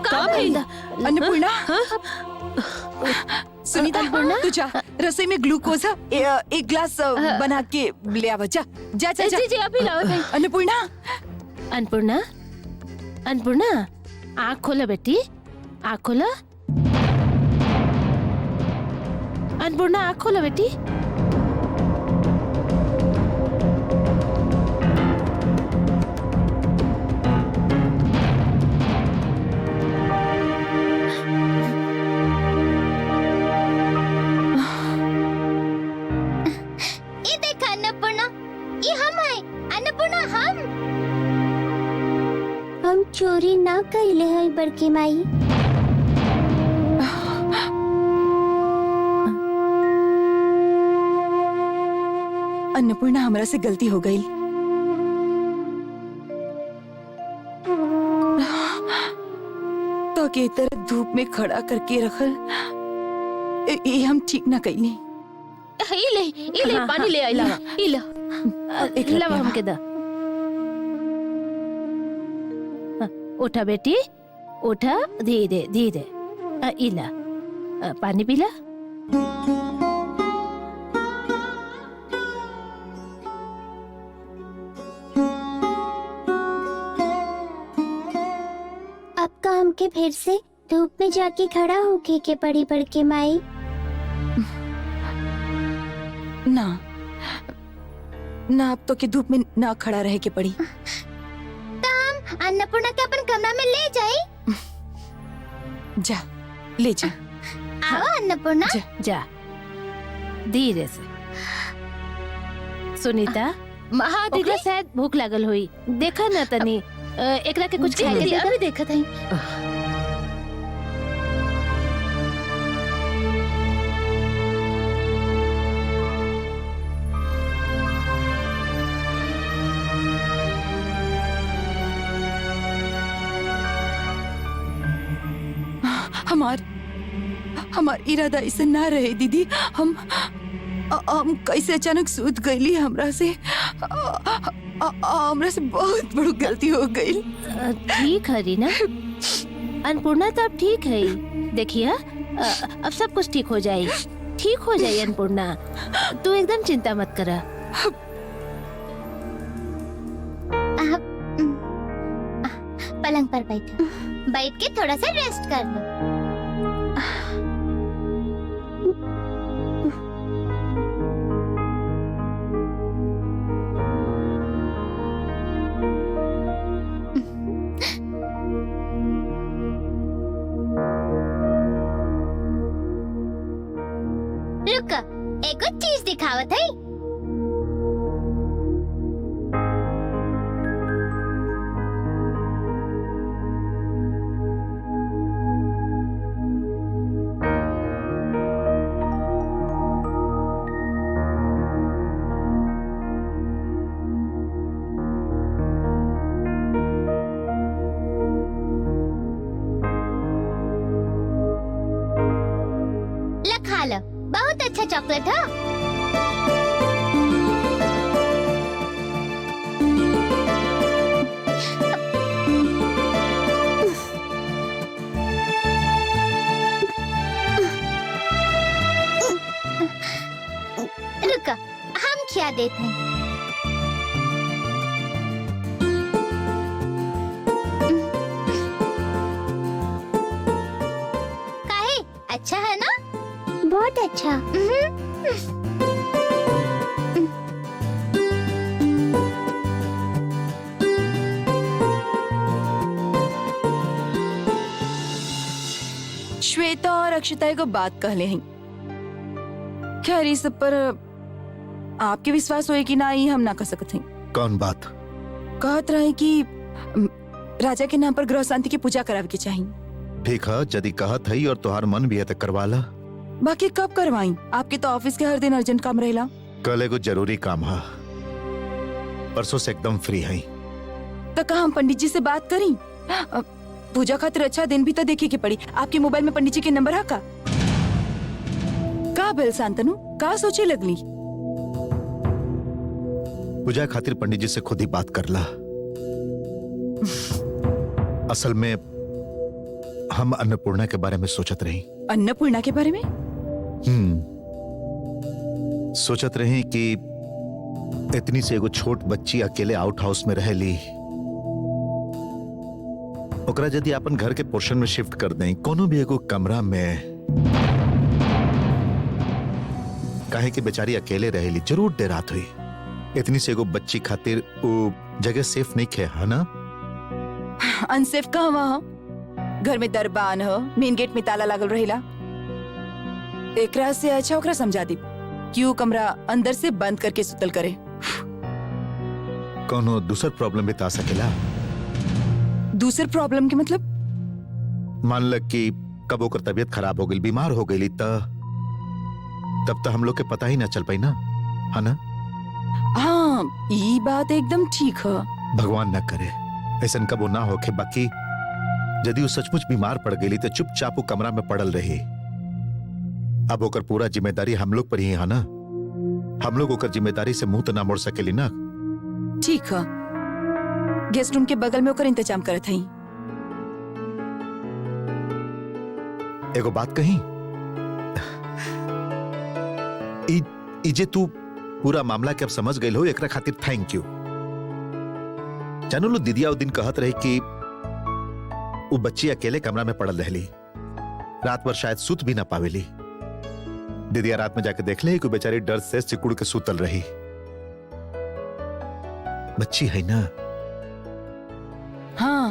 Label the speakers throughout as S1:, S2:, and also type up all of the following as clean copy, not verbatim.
S1: का भइल?
S2: अन्नपूर्णा, सुनीता, तू जा रसोई में ग्लूकोज है, एक ग्लास बना के ले आवा। जा जा जा, जा।
S1: जी जी अभी लाओ भाई।
S2: अन्नपूर्णा,
S1: अन्नपूर्णा, अन्नपूर्णा, आँख खोलो बेटी, आँख खोलो। अन्नपूर्णा आँख खोलो बेटी।
S3: ये देख अन्नपूर्णा, ये हम है अन्नपूर्णा, हम चोरी ना कइले है बड़की माई।
S2: अन्नपूर्णा, हमरा से गलती हो गई। तो के तरह धूप में खड़ा करके रखल, ये हम ठीक ना कइनी।
S1: ई ले पानी ले आई लावा, ई ला।
S2: एक
S1: लावा हमके दा। उठा बेटी, उठा, धीरे धीरे। ई ला, पानी पी ला।
S3: अब काम के फिर से धूप में जाके खड़ा होके के पड़ी बड़की माई।
S2: ना ना, अब तो के धूप में ना खड़ा रहे के पड़ी।
S3: अन्नपूर्णा के अपन कमरा में ले जाई।
S2: जा, ले जा।
S3: आओ अन्नपूर्णा।
S2: जा।
S1: जा, धीरे से। सुनीता, हाँ दीदी, शायद भूख लागल हुई। देखा ना तनी, एकरा के कुछ खाए के दे।
S3: अभी देखा था।
S2: हमार इरादा ऐसे ना रहे दीदी। हम कैसे अचानक सूत गईली। हमरा से बहुत बड़ी गलती हो गई।
S1: ठीक है रीना, अन्नपूर्णा तो अब ठीक है। देखिए अब सब कुछ ठीक हो जाए, ठीक हो जाए अन्नपूर्णा। तू एकदम चिंता मत करा।
S3: पलंग पर बैठो, बैठ के थोड़ा सा रेस्ट कर लो। रुको, एक और चीज दिखावत है। खा लो, बहुत अच्छा चॉकलेट है। रुको, हम खिला देते हैं। काहे, अच्छा है ना? बहुत अच्छा।
S2: श्वेता और अक्षता को बात कहले हैं। खैर इस सब पर आपके विश्वास होए कि ना, ही हम ना कर सकते हैं।
S4: कौन बात?
S2: कहत रहे कि राजा के नाम पर ग्रह शांति की पूजा करावे के चाहिए।
S4: ठीक है, यदि कहत है और तुहार मन भी है तो करवा ला।
S2: बाकी कब करवाई? आपके तो ऑफिस के हर दिन अर्जेंट काम रहेला।
S4: कल एगो जरूरी काम है, परसों से एकदम फ्री है।
S2: तो कहा हम पंडित जी से बात करी? पूजा खातिर अच्छा दिन भी तो देखे के पड़ी। आपके मोबाइल में पंडित जी के नंबर है का बेल शांतनु, का सोचे लगली?
S4: पूजा खातिर पंडित जी से खुद ही बात कर ला। असल में हम अन्नपूर्णा के बारे में सोचत रही।
S2: अन्नपूर्णा के बारे में?
S4: सोचत रही कि इतनी से एगो छोट बच्ची अकेले आउट हाउस में रहेली, ओकरा यदि अपन घर के पोर्शन में शिफ्ट कर दें, कोनो भी एगो कमरा में, काहे कि बेचारी अकेले रहेली, जरूर देर रात हुई। इतनी से एगो बच्ची खातिर वो जगह सेफ नहीं खे, है ना?
S2: अनसेफ कहवा हो? घर में दरबान हो, मेन गेट में ताला लागल रहेला। एकरा से अच्छा ओकरा समझा दी क्यों कमरा अंदर से बंद करके सुतल करे।
S4: कोनो दूसर प्रॉब्लम भी ता सकेला।
S2: दूसर प्रॉब्लम के मतलब?
S4: मान लग कि कब ओकर तबीयत खराब हो गई, बीमार हो गई, तब तो हम लोग के पता ही ना चल पाई ना, है ना?
S2: हाँ, ये बात एकदम ठीक है।
S4: भगवान ना करे ऐसा कबो ना होके। बाकी यदि वो सचमुच बीमार पड़ गई तो चुपचाप वो कमरा में पड़ल रही। अब ओकर पूरा जिम्मेदारी हम लोग पर ही है ना। हम लोग ओकर जिम्मेदारी से मुंह तो ना मोड़ सकेली ना।
S2: ठीक है, गेस्ट रूम के बगल में ओकर इंतजाम करत हई।
S4: एगो बात कही, इजे तू पूरा मामला के अब समझ गई हो, एकरा खातिर थैंक यू। जानू लो, दीदिया उस दिन कहत रही कि वो बच्ची अकेले कमरा में पड़ल रहली, रात भर शायद सुत भी ना पावेली। दीदिया रात में जाके देख ले कि बेचारी डर से सिकुड़ के सुतल रही। बच्ची है ना?
S2: हाँ,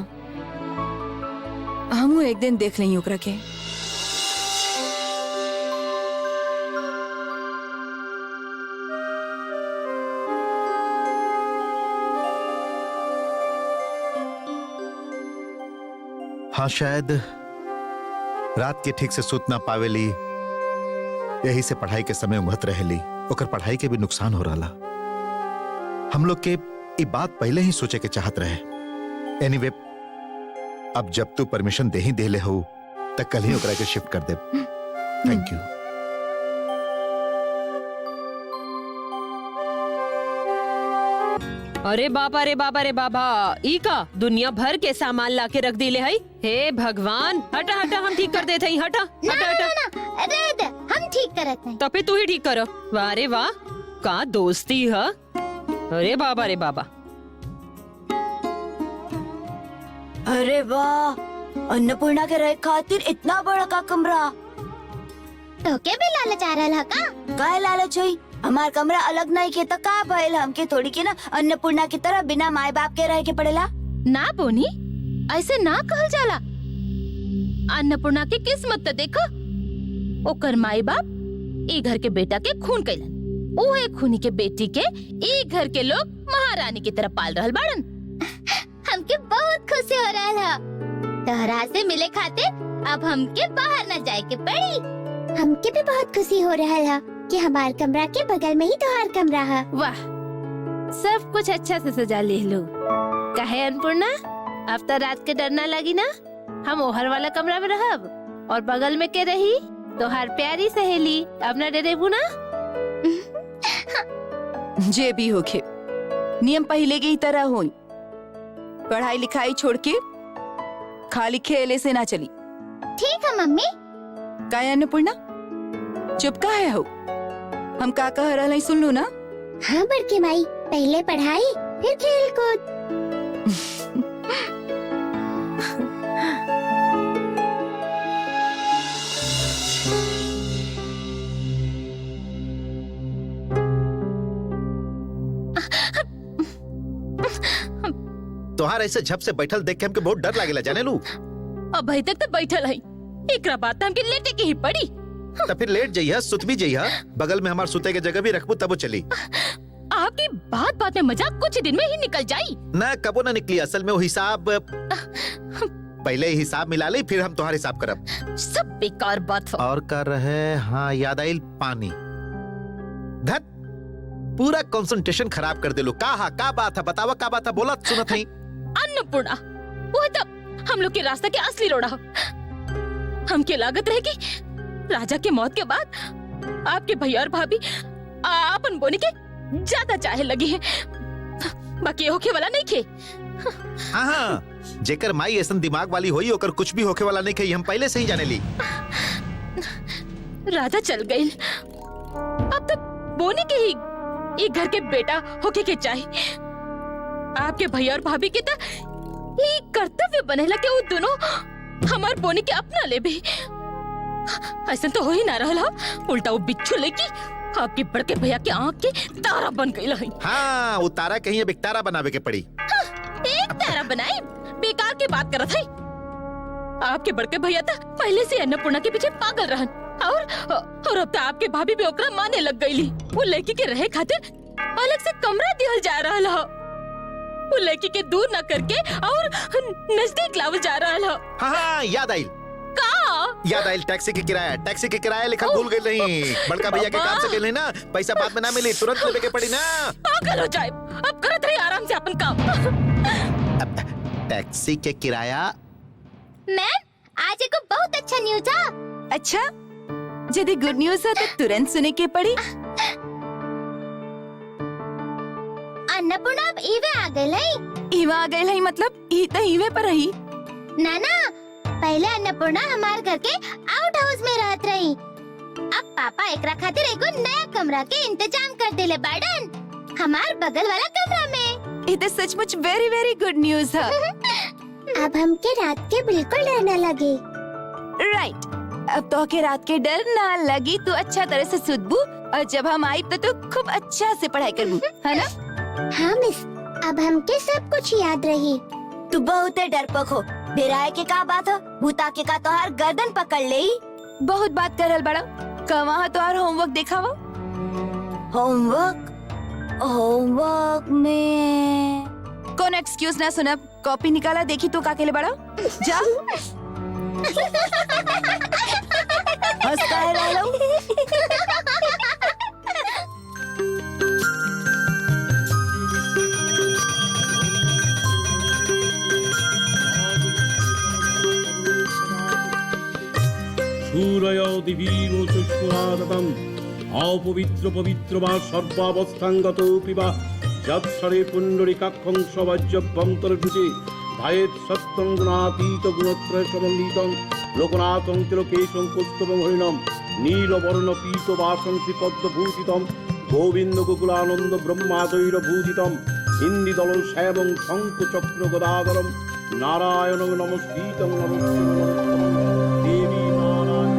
S2: हम एक दिन देख लेंगे ओकरा के।
S4: हाँ, शायद रात के ठीक से सुत ना पावेली, यही से पढ़ाई के समय उंघत रहेली, ओकर पढ़ाई के भी नुकसान हो रहा। हम लोग के ये बात पहले ही सोचे के चाहत रहे। एनीवे, अब जब तू परमिशन दे ही देले हो तब कल ही ओकरा के शिफ्ट कर दे। Thank you.
S5: अरे बाबा रे बाबा रे बाबा, ई का दुनिया भर के सामान लाके रख दिले हई। हे भगवान, हटा हटा, हम ठीक कर देते हई। हटा हटा हटा,
S3: अरे दे, हम ठीक करत हैं।
S5: तबे तू ही ठीक करो। वाह रे वाह, का दोस्ती है। अरे बाबा रे बाबा,
S6: अरे वाह, अन्नपूर्णा के रहे खातिर इतना बड़ा का कमरा।
S3: तो के भी लालच आ रहा का?
S6: काहे लालच होई? हमार कमरा अलग नहीं के तो का भइल? हमके थोड़ी के ना अन्नपूर्णा की तरह बिना माए बाप के रह के पड़ेला।
S1: ना बोनी, ऐसे ना कहल जाला। अन्नपूर्णा की किस्मत तो देखो, ओकर माई बाप ई घर के बेटा के खून कैलन, ओहे खूनी के बेटी के ई घर के लोग महारानी की तरह पाल रहल बाड़न।
S3: हमके बहुत खुशी हो रहा है। तोहरा से मिले खातिर अब हमके बाहर न जाए के पड़ी। हमके भी बहुत खुशी हो रहा है कि हमार कमरा के बगल में ही तोहार कमरा है।
S1: वाह, सब कुछ अच्छा से सजा ले लो। कहे अन्नपूर्णा, अब तो रात के डर ना लगी ना? हम ओहर वाला कमरा में रहब और बगल में के रही तोहार प्यारी सहेली। अब ना डरेबू ना?
S2: जे भी होखे, नियम पहले की तरह होई। पढ़ाई लिखाई छोड़ के खाली खेले से ना चली।
S3: ठीक है मम्मी।
S2: काहे अन्नपूर्णा, चुप काहे हो? हम का कह रहे सुन लो ना।
S3: हाँ बड़की माई, पहले पढ़ाई फिर खेल कूद।
S4: तोहार ऐसे झप से बैठल देख के हमके बहुत डर लागेला, जाने लू।
S1: अब भाई तक तो बैठल है, एकरा बात हमके लेटे के ही पड़ी।
S4: तो फिर लेट जइहा, सुत भी जइहा, बगल में हमार सुते के जगह भी रखबू तब वो चली।
S1: आपकी बात बात में मजाक कुछ दिन में ही निकल जाई।
S4: ना कबो ना निकली, असल में वो हिसाब पहले ही हिसाब मिला ले, फिर हम तुम्हारे हिसाब करब।
S1: सब बेकार बात हो।
S4: और कर रहे, हाँ याद आइल, पानी। धत, पूरा कंसंट्रेशन खराब कर दे लो। का बात है, बतावा का बात है, बोला सुनत नहीं।
S1: अन्नपूर्णा, वो तब हम लोग के रास्ते के असली रोड़ा हो। हमके लागत रहे कि राजा के मौत के बाद आपके भैया और भाभी अपन बोने के ज्यादा चाहे लगी है, बाकी होके वाला नहीं खे।
S4: हाँ, जेकर माई ऐसा दिमाग वाली होई ओकर कुछ भी होके वाला नहीं कही, हम पहले से ही जाने ली।
S1: राधा चल गई, अब तो बोनी के ही ये घर के बेटा होके के चाहिए। आपके भैया और भाभी के तो ये कर्तव्य बनेला के वो दोनों हमार बोनी के अपना ले भी। ऐसा तो हो ही ना रहा, उल्टा वो बिच्छू लेकी आपके बड़के भैया के आँख के तारा बन गई।
S4: हाँ, वो तारा कहीं अब एक तारा बनावे के पड़ी।
S1: एक तारा बनाई, बेकार की बात करत है। आपके बड़के भैया तो पहले से अन्नपूर्णा के पीछे पागल रहन, और अब तो आपके भाभी भी ओकरा माने लग गईली। वो लड़की के रहे खातिर अलग से कमरा दिहल जा रहा, वो लड़की के दूर न करके और नजदीक लावल जा रहा।
S4: हाँ, याद आई, याद आयल, टैक्सी के किराया लिखल भूल गई नहीं। बड़का भैया के काम से गए ना, पैसा बाद में ना मिली, तुरंत लेवे के पड़ी ना।
S1: पागल हो जाए, अब करत रही आराम से अपन काम।
S4: टैक्सी के किराया।
S3: मैम आज एक बहुत अच्छा न्यूज है।
S2: अच्छा, यदि गुड न्यूज है तो तुरंत सुने के पड़ी।
S3: अन्नपूर्णा अब इवे आ गई है।
S2: इवा आ गई है मतलब ई तो इवे पर रही।
S3: नाना, पहले अन्नपूर्णा हमारे घर के आउट हाउस में रहत रही। अब पापा एकरा खातिर एगो नया कमरा के इंतजाम कर देले बाड़न, हमार बगल वाला कमरा में।
S2: ये तो सचमुच वेरी वेरी गुड न्यूज है।
S3: अब हमके रात के बिल्कुल डर न लगे।
S2: राइट, अब तो के रात के डर ना लगी, तू अच्छा तरह से सुधबू, और जब हम आई तो खूब अच्छा से पढ़ाई करबू, है ना?
S3: हाँ मिस, अब हमके सब कुछ याद रही।
S6: तू बहुत डरपोक हो। डेराए के का बात हो, भूता के का तोहार गर्दन पकड़ ले।
S2: बहुत बात कर रहल बड़ा। कहाँ तो और होमवर्क देखावा।
S6: होमवर्क में
S2: कौन एक्सक्यूज ना सुनब, कॉपी निकाला, देखी तो का केले बड़ा। जा
S6: हंसता है लालो।
S7: सूरयो दिवीमुचुष्मादतम् अपवित्र पवित्र वा सर्वावस्थांगतोऽपि वा यत्सरे पुण्डरीकाक्षं सवज्रभ्यन्तर्भुजे ধায়েত সত্যং গুণাতীত গুণত্রয় সমন্বিতং লোকনাথং তিলকেশং পুষ্পং হরিণম নীলবর্ণ পীতবাসং শ্রীপদ্মভূষিতম গোবিন্দ গোকুলানন্দ ব্রহ্মাদৈর ভূষিতম ইন্দিদল শ্যামং শঙ্খ চক্র গদাধরম নারায়ণং নমস্কৃতং নমস্কৃতং দেবী নারায়ণ।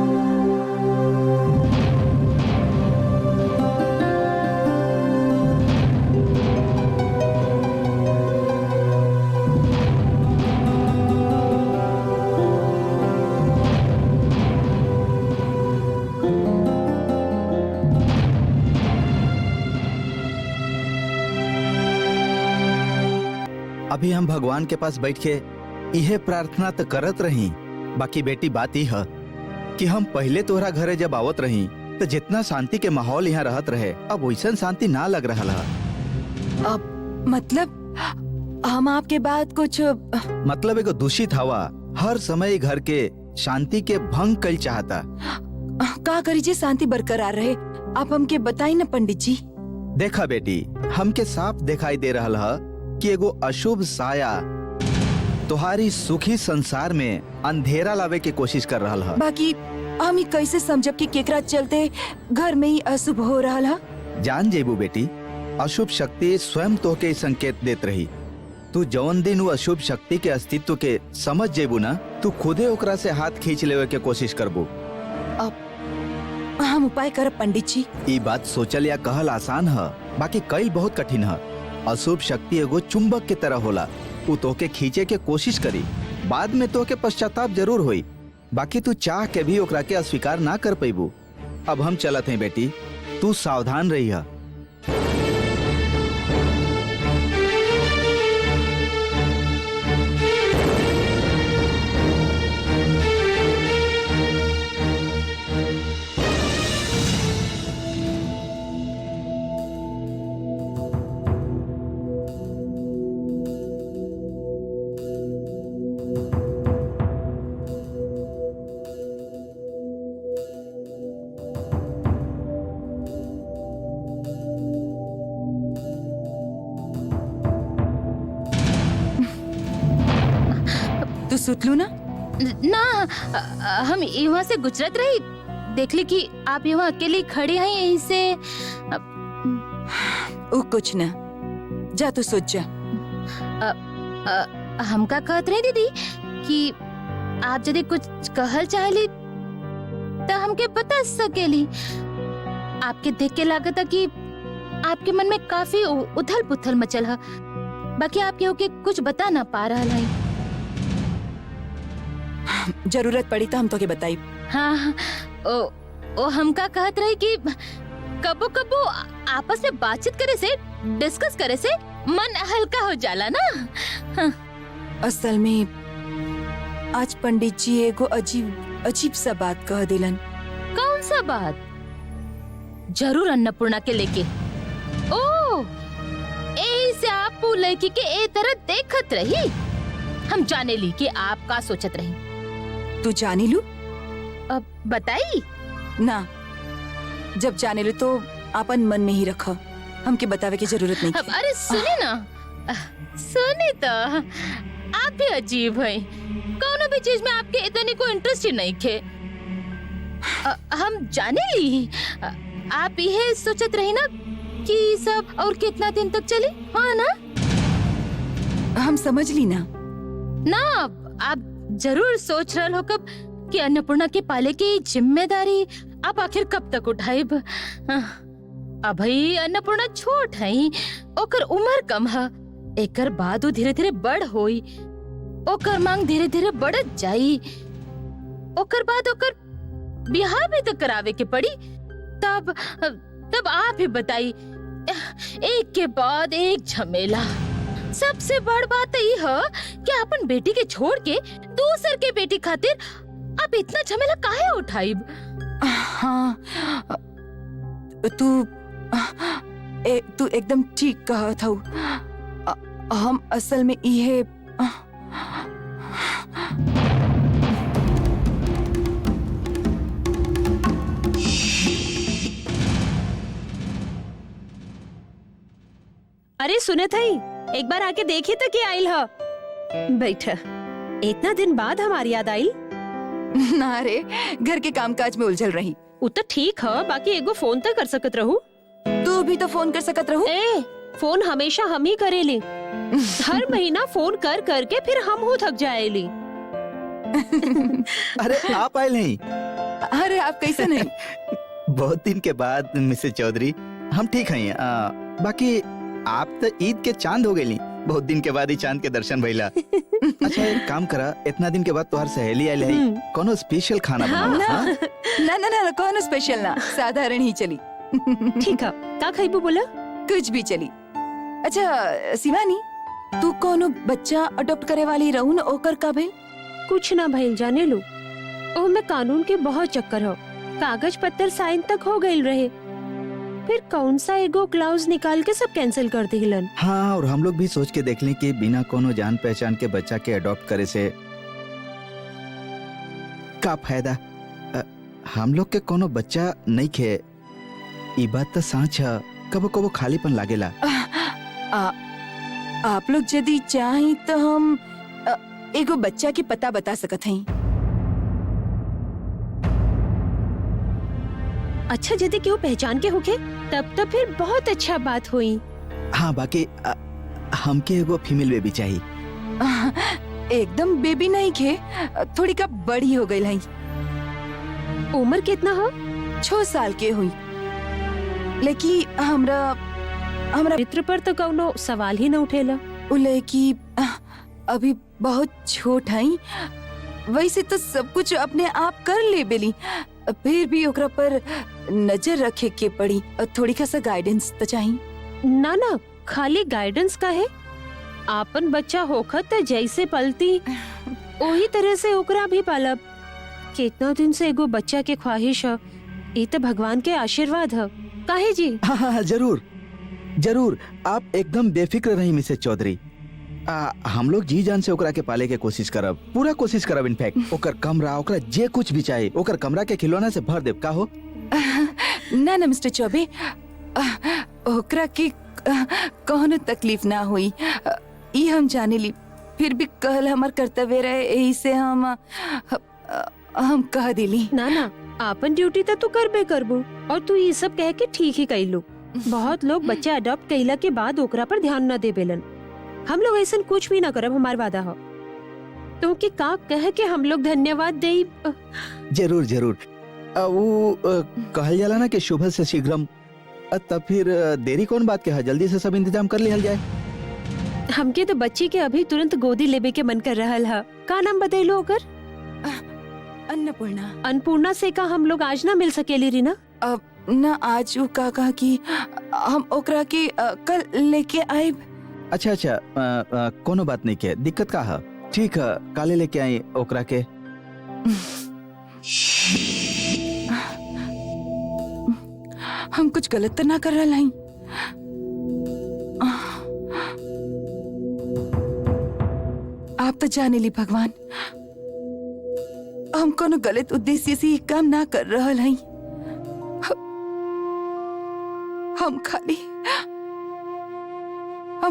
S8: अभी हम भगवान के पास बैठ के यह प्रार्थना तो करत रही, बाकी बेटी बात ही है कि हम पहले तोहरा घरे जब आवत रही तो जितना शांति के माहौल यहाँ रहत रहे, अब वैसन शांति ना लग रहा है।
S2: अब मतलब हम आपके बाद कुछ
S8: मतलब एगो दूषित हवा हर समय घर के शांति के भंग कल चाहता।
S2: का करीजिए शांति बरकरार रहे। आप हमके बताई ना पंडित जी।
S8: देखा बेटी, हमके साफ दिखाई दे रहा है कि एगो अशुभ साया तुम्हारी सुखी संसार में अंधेरा लावे के कोशिश कर रहा है।
S2: बाकी हम ही कैसे समझब कि केकरा चलते घर में ही अशुभ हो रहा है।
S8: जान जेबू बेटी, अशुभ शक्ति स्वयं तो के संकेत देत रही। तू जौन दिन वो अशुभ शक्ति के अस्तित्व के समझ जेबू ना, तू खुदे ओकरा से हाथ खींच लेवे के कोशिश करबू।
S2: अब हम उपाय करब पंडित जी।
S8: ये बात सोचल या कहल आसान है, बाकी कई बहुत कठिन है। अशुभ शक्ति एगो चुंबक के तरह होला, वो तोके खींचे के कोशिश करी, बाद में तोके पश्चाताप जरूर होई, बाकी तू चाह के भी ओकरा के अस्वीकार ना कर पैबू। अब हम चलत हैं बेटी, तू सावधान रही है।
S2: सुतलू ना?
S1: हम यहाँ से गुजरत रही, देख ली कि आप यहाँ अकेली खड़ी हैं, यहीं से
S2: ओ कुछ ना, जा तू सोच जा।
S1: हमका कहत रही दीदी कि आप यदि कुछ कहल चाहली तो हमके बता सकेली। आपके देख के लागत है कि आपके मन में काफी उथल पुथल मचल है, बाकी आप केहू के कुछ बता ना पा रहा है।
S2: जरूरत पड़ी तो हम तो के बताई।
S1: हाँ, ओ हमका कहत रही कि कबो कबो आपस में बातचीत करे से, डिस्कस करे से मन हल्का हो जाला ना। हाँ।
S2: असल में आज पंडित जी एगो अजीब अजीब सा बात कह दिलन।
S1: कौन सा बात? जरूर अन्नपूर्णा के लेके। ओ, ऐसे आप वो लड़की के ए तरह देखत रही। हम जाने ली कि आप का सोचत रही।
S2: तू जानी लू?
S1: अब बताई
S2: ना, जब जाने लू तो अपन मन में ही रखा, हमके बतावे की जरूरत नहीं।
S1: अब अरे सुने ना, सुने तो आप भी अजीब है, कौनो भी चीज में आपके इतनी कोई इंटरेस्ट ही नहीं थे। हम जाने ली आप यह सोचत रही ना कि सब और कितना दिन तक चले। हाँ ना?
S2: हम समझ ली ना।
S1: ना आप जरूर सोच रहे हो कब कि अन्नपूर्णा के पाले की जिम्मेदारी आप आखिर कब तक उठाइब। अभी अन्नपूर्णा छोट है, ओकर उम्र कम है, एकर बाद धीरे धीरे बड़ होई, ओकर मांग धीरे धीरे बढ़त जाई, ओकर बाद ओकर बियाह भी तो करावे के पड़ी। तब आप ही बताई, एक के बाद एक झमेला। सबसे बड़ बात ये है कि अपन बेटी के छोड़ के दूसर के बेटी खातिर आप इतना झमेला काहे उठाइब?
S2: हाँ, तू एकदम ठीक कहा था। हम असल में ये
S5: अरे सुने थई, एक बार आके देखी तो क्या आइल ह। बैठ, इतना दिन बाद हमारी याद आई।
S2: ना रे, घर के कामकाज में उलझल रही।
S5: वो तो ठीक है, बाकी एगो फोन तो कर सकत रहू।
S2: तू भी तो फोन कर सकत रहू।
S5: ए, फोन हमेशा हम ही करेली। हर महीना फोन कर करके फिर हम हो थक जाएली।
S8: अरे आप आए नहीं?
S2: अरे आप कैसे नहीं?
S8: बहुत दिन के बाद मिसेस चौधरी, हम ठीक हैं। बाकी आप तो ईद के चांद हो गई, बहुत दिन के बाद ही चांद के दर्शन भइला। अच्छा एक काम करा, इतना दिन के बाद तोहर सहेली आयल है, कोनो स्पेशल खाना बनावा। हाँ?
S2: ना ना ना, कोनो स्पेशल ना, साधारण ही चली।
S5: ठीक है, का खाइबू बोला?
S2: कुछ भी चली। अच्छा शिवानी, तू कोनो बच्चा अडॉप्ट करे वाली रहू न, ओकर का भइल?
S5: कुछ ना भइल, जाने लो। ओह में कानून के बहुत चक्कर हो, कागज पत्तर साइन तक हो गइल रहे, फिर कौन सा एगो क्लाउज निकाल के सब कैंसिल कर दिलन।
S8: हाँ, और हम लोग भी सोच के देख लें कि बिना कोनो जान पहचान के बच्चा के अडॉप्ट करे से का फायदा। हम लोग के कोनो बच्चा नहीं खे, ई बात तो सच है। कबो कबो खालीपन लागेला।
S2: आप लोग यदि चाहें तो हम एगो बच्चा के पता बता सकत हई।
S5: अच्छा, यदि केहू पहचान के होके तब तो फिर बहुत अच्छा बात हुई।
S8: हाँ, बाकी हमके एगो फीमेल बेबी चाहिए।
S2: एकदम बेबी नहीं खे, थोड़ी का बड़ी हो गई है।
S5: उम्र कितना हो?
S2: 6 साल के हुई, लेकिन हमरा
S5: मित्र पर तो कौनो सवाल ही न उठेला।
S2: उ लड़की अभी बहुत छोट है, वैसे तो सब कुछ अपने आप कर ले बेली, फिर भी ओकरा पर नजर रखे के पड़ी, थोड़ी खासा गाइडेंस तो चाहिए।
S5: ना ना, खाली गाइडेंस का है, आपन बच्चा होखत जैसे पलती वही तरह से ओकरा भी पालब। कितना दिन से एगो बच्चा के ख्वाहिश है, ये तो भगवान के आशीर्वाद है। काहे जी?
S8: हाँ हाँ जरूर जरूर, आप एकदम बेफिक्र रही मिसेस चौधरी। हम लोग जी जान से ओकरा के पाले के कोशिश करब, पूरा कोशिश करब। इनफैक्ट ओकर कमरा, ओकरा जे कुछ भी चाहिए, ओकर कमरा के खिलौना से भर देब। का हो?
S2: ना ना मिस्टर चौबे, ओकरा के कोनो तकलीफ ना हुई, ये हम जाने ली। फिर भी कहल हमार कर्तव्य रहे, यही से हम कह दिली।
S5: ना ना, आपन ड्यूटी तो तू करबे करबो, और तू ये सब कह के ठीक ही कइलो। बहुत लोग बच्चा अडॉप्ट कइला के बाद ओकरा पर ध्यान न देबेलन। हम लोग ऐसा कुछ भी ना करब, हमार वादा हो। तो के का कह के हम लोग धन्यवाद देई।
S8: जरूर जरूर। वो कहल जाला ना कि शुभ से शीघ्रम, तब फिर देरी कौन बात के है, जल्दी से सब इंतजाम कर लिया जाए।
S5: हमके तो बच्ची के अभी तुरंत गोदी लेबे के मन कर रहल है। का नाम बतैलो ओकर?
S2: अन्नपूर्णा।
S5: अन्नपूर्णा से का हम लोग आज ना मिल सकेली रीना?
S2: ना आज उ का कहा कि हम ओकरा के कल लेके आए।
S8: अच्छा अच्छा, कोनो बात नहीं के, दिक्कत का है? ठीक है, काले लेके आई ओकरा के।
S2: हम कुछ गलत तो ना कर रहा हई? आप तो जाने ली भगवान, हम कोनो गलत उद्देश्य से ये काम ना कर रहा हई। हम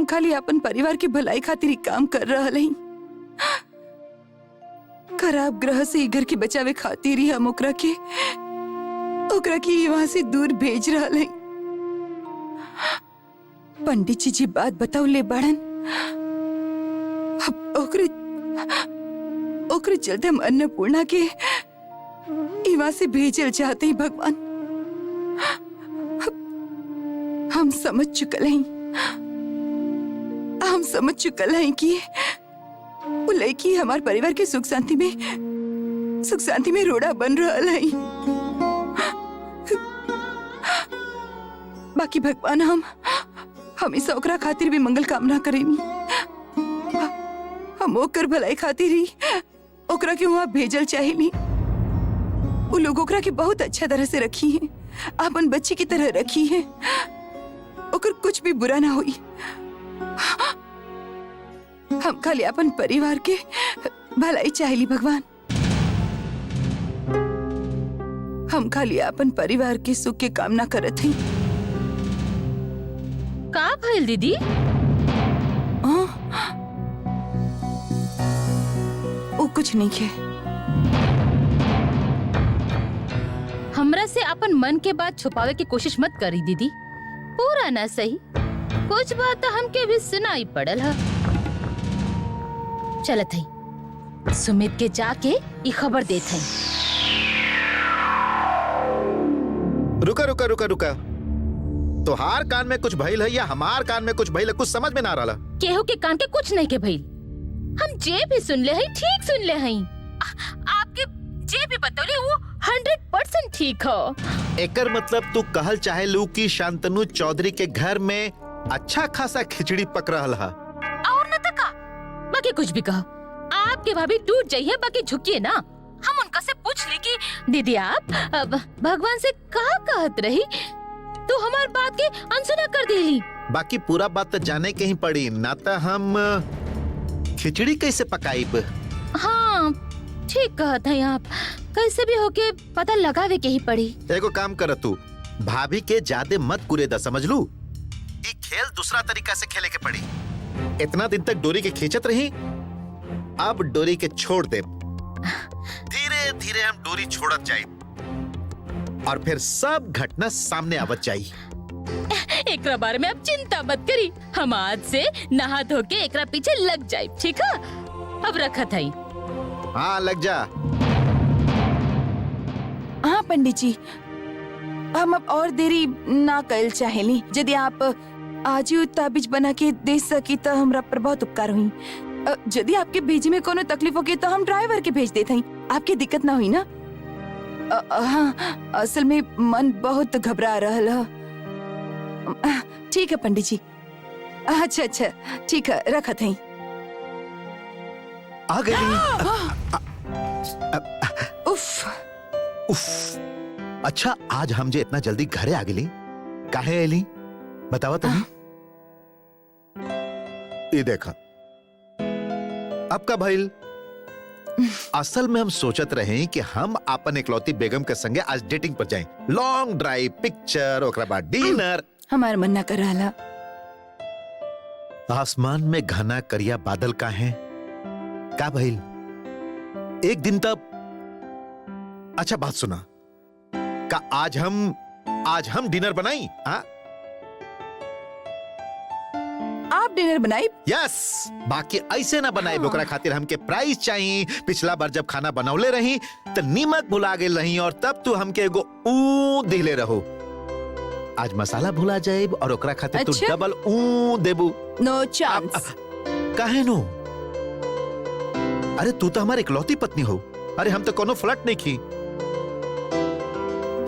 S2: खाली अपन परिवार की भलाई खातिर ही काम कर रहा हई। खराब ग्रह से घर के बचावे खातिर ही हम ओकरा के वहां से दूर भेज रहा हई। पंडित जी बात बताओ ले बाड़न, ओकरे चलते हम अन्नपूर्णा के वहां से भेजल चाहते ही भगवान। हम समझ चुकल हैं कि वो लड़की हमारे परिवार के सुख शांति में रोड़ा बन रहा है। बाकी भगवान हम हमेशा ओकरा खातिर भी मंगल कामना करेनी। हम ओकर भलाई खातिर ही ओकरा के वहाँ भेजल चाहेली। वो लोग ओकरा के बहुत अच्छा तरह से रखी है, अपन बच्ची की तरह रखी है। ओकर कुछ भी बुरा ना हुई। हम खाली अपन परिवार के भलाई चाहेली भगवान। हम खाली अपन परिवार के सुख के कामना करत हई।
S1: का भइल दीदी?
S2: वो कुछ नहीं है।
S1: हमरा से अपन मन के बात छुपावे की कोशिश मत करी दीदी। पूरा ना सही, कुछ बात हमके भी सुनाई पड़ल है। चलत हई सुमित के जाके ये खबर देत हई।
S4: रुका रुका रुका रुका, तोहार कान में कुछ भइल है या हमार कान में कुछ भइल है? कुछ समझ में ना रहा।
S1: केहू के कान के कुछ नहीं के भइल। हम जे भी सुन ले हई ठीक सुन ले हई। आपके जे भी बतौले वो 100% ठीक हो।
S4: एकर मतलब तू कहल चाहे लू कि शांतनु चौधरी के घर में अच्छा खासा खिचड़ी पक रहल है।
S1: और न तका बाकी कुछ भी कहो, आपके भाभी टूट जाइए, बाकी झुकिए ना। हम उनका से पूछ ली कि दीदी आप भगवान से कहा कहत रही, तो हमार बात के अनसुना कर देली।
S4: बाकी पूरा बात तो जाने के ही पड़ी, ना तो हम खिचड़ी कैसे पकाईब?
S1: हाँ ठीक कहत है आप, कैसे भी होके पता लगावे के ही पड़ी।
S4: एगो काम कर, तू भाभी के ज्यादा मत कुरेदा, समझ लू? ये खेल दूसरा तरीका से खेले के पड़ी। इतना दिन तक डोरी के खींचत रही, अब डोरी के छोड़ दे। धीरे धीरे हम डोरी छोड़त जाए और फिर सब घटना सामने आवत जाई।
S1: एकरा बारे में आप चिंता मत करी, हम आज से नहा धो के एकरा पीछे लग जाए, ठीक है? अब रखत है।
S4: हाँ लग जा।
S2: हाँ पंडित जी, हम अब और देरी ना कर चाहेली। यदि आप आज ही ताबीज बना के दे सकी तो हमरा पर बहुत उपकार हुई। यदि आपके भेजे में कोनो तकलीफ होगी तो हम ड्राइवर के भेज देते हैं, आपकी दिक्कत ना हुई ना? हाँ, असल में मन बहुत घबरा रहा है। ठीक है पंडित जी। अच्छा अच्छा ठीक है, रखत है।
S4: आ गई।
S2: उफ
S4: उफ। अच्छा आज हम जे इतना जल्दी घरे आ गई, काहे एली बतावा तुम्हें? ये देखा अब का भइल। असल में हम सोचत रहे कि हम अपन इकलौती बेगम के संगे आज डेटिंग पर जाएं, लॉन्ग ड्राइव, पिक्चर, ओकरा बाद डिनर।
S2: हमार मन ना कर रहा।
S4: आसमान में घना करिया बादल का है, का भइल? एक दिन तब अच्छा बात सुना, का आज हम डिनर बनाई? हाँ
S2: आप डिनर बनाई?
S4: यस, बाकी ऐसे ना बनाए। ओकरा खातिर हमके प्राइस चाहिए। पिछला बार जब खाना बनौले रही तो नीमक भुला गेल रही और तब तू हमके एगो ऊ दिले रहो। आज मसाला भुला जाएब और ओकरा खातिर तू
S2: अच्छा?
S4: डबल ऊ देबू।
S2: नो चांस।
S4: काहे नो? अरे तू तो हमारी इकलौती पत्नी हो। अरे हम तो कोनो फ्लर्ट नहीं की।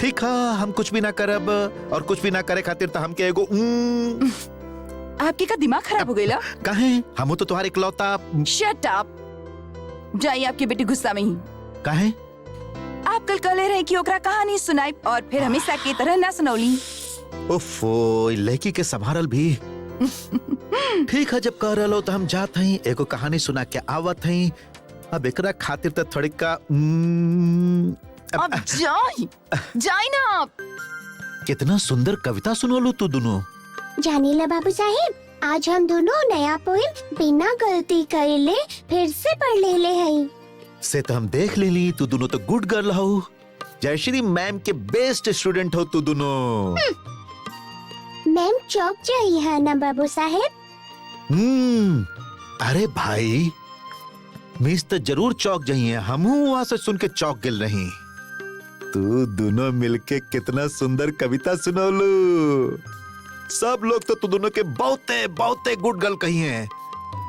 S4: ठीक है, हम कुछ भी ना करब और कुछ भी ना करे खातिर तो हमके एगो
S2: आपके का दिमाग खराब हो गया?
S4: काहे? हम तो तुम्हारे इकलौता।
S2: Shut up. जाइए, आपकी बेटी गुस्सा में ही।
S4: काहे?
S2: आप कल कह रहे कि ओकरा कहानी सुनाई और फिर हमेशा की तरह ना सुनौली।
S4: ओफो, लड़की के संभारल भी। ठीक है, जब कह रहे तो हम जात हई, एगो कहानी सुना के आवत हई। अब एकरा खातिर तो थोड़ी का
S2: अब जाई ना आप।
S3: कितना सुंदर कविता सुनोलू तू दोनों।
S9: जानीला बाबू साहेब, आज हम दोनों नया पोएम बिना गलती कइले फिर से पढ़ ले हई।
S4: से तो हम देख लेली, तू दोनों तो गुड गर्ल हो। जयश्री मैम के बेस्ट स्टूडेंट हो तू दोनों।
S9: मैम चौक जाई है ना बाबू साहेब?
S4: अरे भाई, मिस तो जरूर चौक जाइए। हम वहां से सुन के चौक गिल रही। तू दोनों मिलके कितना सुंदर कविता सुनोलू। सब लोग तो तू दोनों के बहुते बहुते गुड गर्ल कही हैं।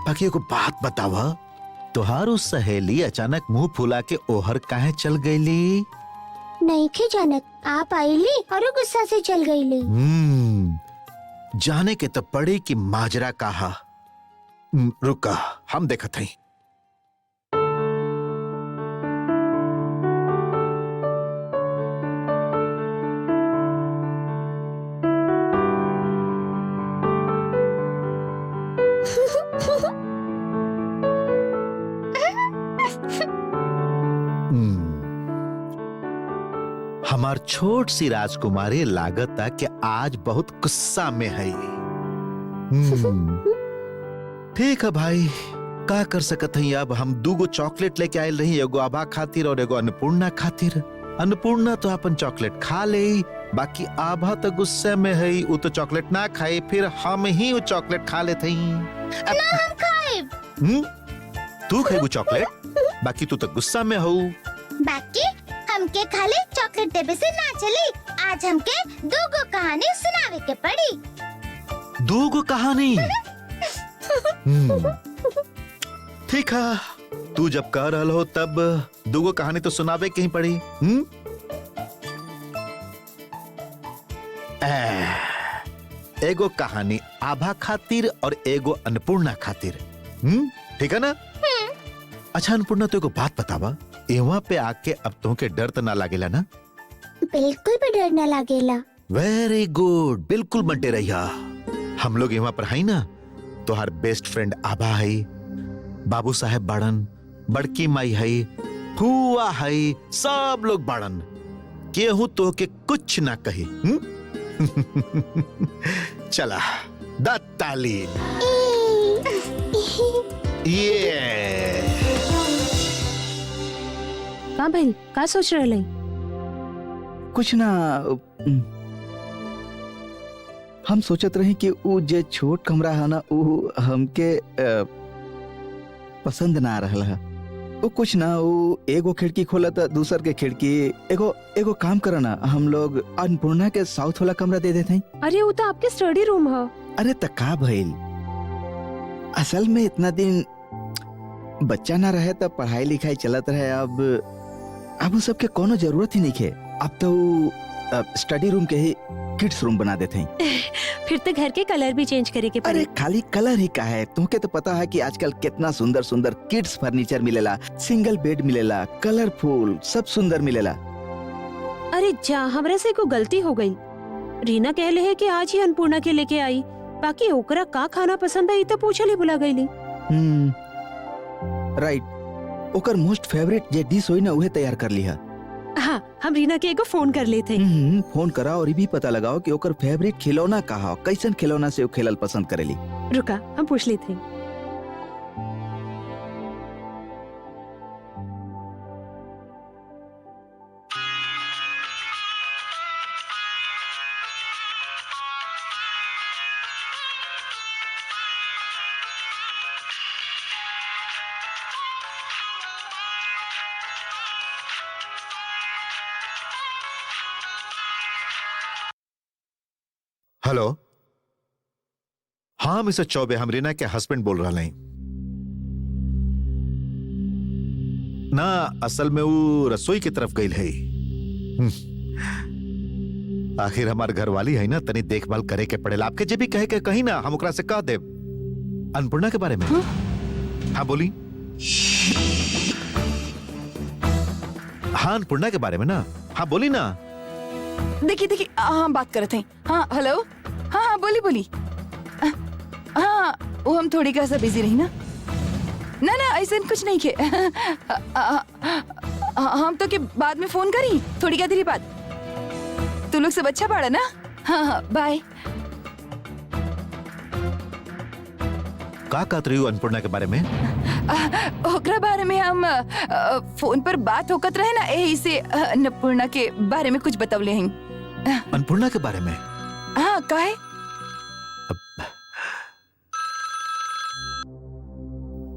S4: बाकी को बात बतावा, तुहारू सहेली अचानक मुंह फुला के ओहर काहे चल गईली?
S9: नहीं के जानत, आप आईली और गुस्सा से चल गईली।
S4: जाने के तो पड़ी कि माजरा कहा। रुका, हम देखत हई। हमार छोट सी राजकुमारी लागता कि आज बहुत गुस्सा में है। ठीक है भाई, का कर सकत हई। अब हम दूगो चॉकलेट लेके आयल रही, एगो आभा खातिर और एगो अन्नपूर्णा खातिर। अन्नपूर्णा तो अपन चॉकलेट खा ले, बाकी आभा तो गुस्से में है। वो तो चॉकलेट ना खाए, फिर हम ही वो चॉकलेट खा लेते ही।
S3: ना हम खाए।
S4: तू खाएगू चॉकलेट, बाकी तू तो गुस्सा में हो।
S3: बाकी हमके खाली चॉकलेट देवे से ना चली। आज हमके दूगो कहानी सुनावे के पड़ी।
S4: दूगो कहानी? ठीक है, तू जब कह रहा हो तब दूगो कहानी तो सुनावे के ही पड़ी। एगो कहानी आभा खातिर और एगो अन्नपूर्णा खातिर। ठीक है ना? अच्छा अन्नपूर्णा, तो एगो बात बतावा, यहाँ पे आके अब तुमके डर तो ना लागेला ना?
S9: बिल्कुल भी डर न लागेला।
S4: वेरी गुड, बिल्कुल बंटे रहिया। हम लोग यहाँ पर है ना, तो हर बेस्ट फ्रेंड आभा है, बाबू साहेब बाड़न, बड़की माई है, फुआ है, सब लोग बाड़न। केहू तो के कुछ ना कही। चला द ताली। ये
S5: का भाई, का सोच रहे?
S8: कुछ ना, हम सोचत रहे कि वो जे छोट कमरा है ना, वो हमके पसंद ना रहल है। वो कुछ ना, वो एगो खिड़की खोला था, दूसर के खिड़की। एगो काम करा ना, हम लोग अन्नपूर्णा के साउथ वाला कमरा दे देते हैं।
S5: अरे वो तो आपके स्टडी रूम है।
S8: अरे तका भइल, असल में इतना दिन बच्चा ना रहे तब पढ़ाई लिखाई चलत रहे। अब वो सबके कोनो जरूरत ही नहीं है। अब तो स्टडी रूम के ही किड्स रूम बना देते हैं।
S5: फिर तो घर के कलर भी चेंज करे के
S8: अरे
S5: पड़े।
S8: खाली कलर ही का है, तुमके तो पता है कि आजकल कितना सुंदर सुंदर किड्स फर्नीचर मिलेला, सिंगल बेड मिलेला, कलरफुल, सब सुंदर मिलेला।
S5: अरे जा, हमरा से कोई गलती हो गई। रीना कहले है कि आज ही अन्नपूर्णा के लेके आई, बाकी ओकरा का खाना पसंद आई तो पूछल ही बुला गईली।
S8: राइट, ओकर मोस्ट फेवरेट जे डिश होई ना, उहे तैयार कर लिहा।
S5: हाँ, हम रीना के एगो फोन कर लेते।
S8: फोन करा और ये भी पता लगाओ कि ओकर फेवरेट खिलौना का हो, कैसन खिलौना से वो खेलल पसंद करेली।
S5: रुका, हम पूछ लेते।
S4: हेलो, हाँ मिस्टर चौबे, हम रीना के हस्बैंड बोल रहा हैं ना। असल में वो रसोई की तरफ गई है। आखिर हमार घर वाली है ना, तनी देखभाल करे के पड़ेला। आपके जे भी कहे के कहीं ना, हम ओकरा से कह देब अन्नपूर्णा के बारे में। हाँ बोली। हाँ अन्नपूर्णा के बारे में ना, हाँ बोली ना।
S2: देखिए हम बात करते हैं। हाँ हेलो, हाँ बोली बोली। हाँ वो हम थोड़ी का सा बिजी रही ना ऐसे कुछ नहीं खे। हम तो के बाद में फोन करी, थोड़ी का देरी बाद। तू लोग सब अच्छा पड़ा ना। हाँ बाय।
S4: का कहत रही हो अन्नपूर्णा के बारे में?
S2: ओकरा बारे में हम फोन पर बात होकत रहे ना, यही से अन्नपूर्णा के बारे में कुछ बतवले हैं।
S4: अन्नपूर्णा के बारे में?
S2: हाँ काहे?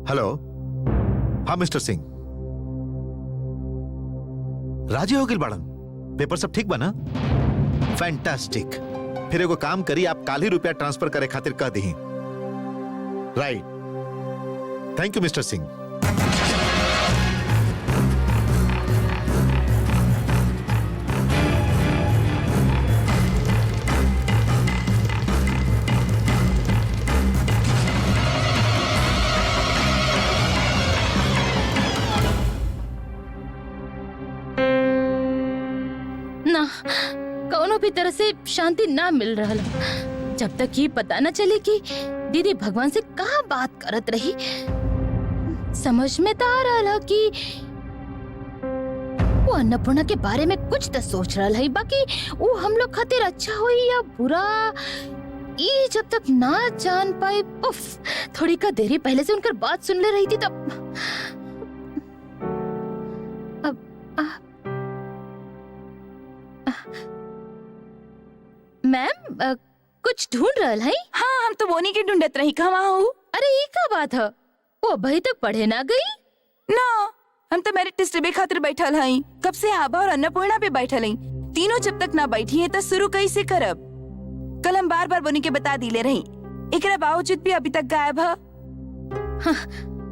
S4: हेलो, हाँ मिस्टर सिंह, राजी हो गिल बाड़न? पेपर सब ठीक बना? फैंटास्टिक। फिर एगो काम करी, आप काल ही रुपया ट्रांसफर करे खातिर कह दी। Right, thank you mister Singh.
S1: ना कौनो भी तरह से शांति ना मिल रहा, जब तक ये पता न चले कि दीदी भगवान से कहाँ बात करत रही। समझ में तो आ रहा कि वो अन्नपूर्णा के बारे में कुछ तो सोच रहा है, बाकी वो हम लोग खातिर अच्छा हुई या बुरा ये जब तक ना जान पाए। उफ, थोड़ी का देरी पहले से उनकर बात सुन ले रही थी तब। मैम कुछ ढूंढ रहा है?
S2: हाँ हम तो बोनी के ढूंढत रही, कहाँ हूँ?
S1: अरे ये क्या बात है, वो अभी तक पढ़े ना गई
S2: ना। हम तो मेरिट टेस्ट बे खातिर बैठल हई, कब से आभा और अन्नपूर्णा पे बैठल हई। तीनों जब तक ना बैठी है तो शुरू कैसे करब? कल हम बार बार बोनी के बता दिले रही, एकरा बावजूद भी अभी तक गायब है।
S1: हाँ,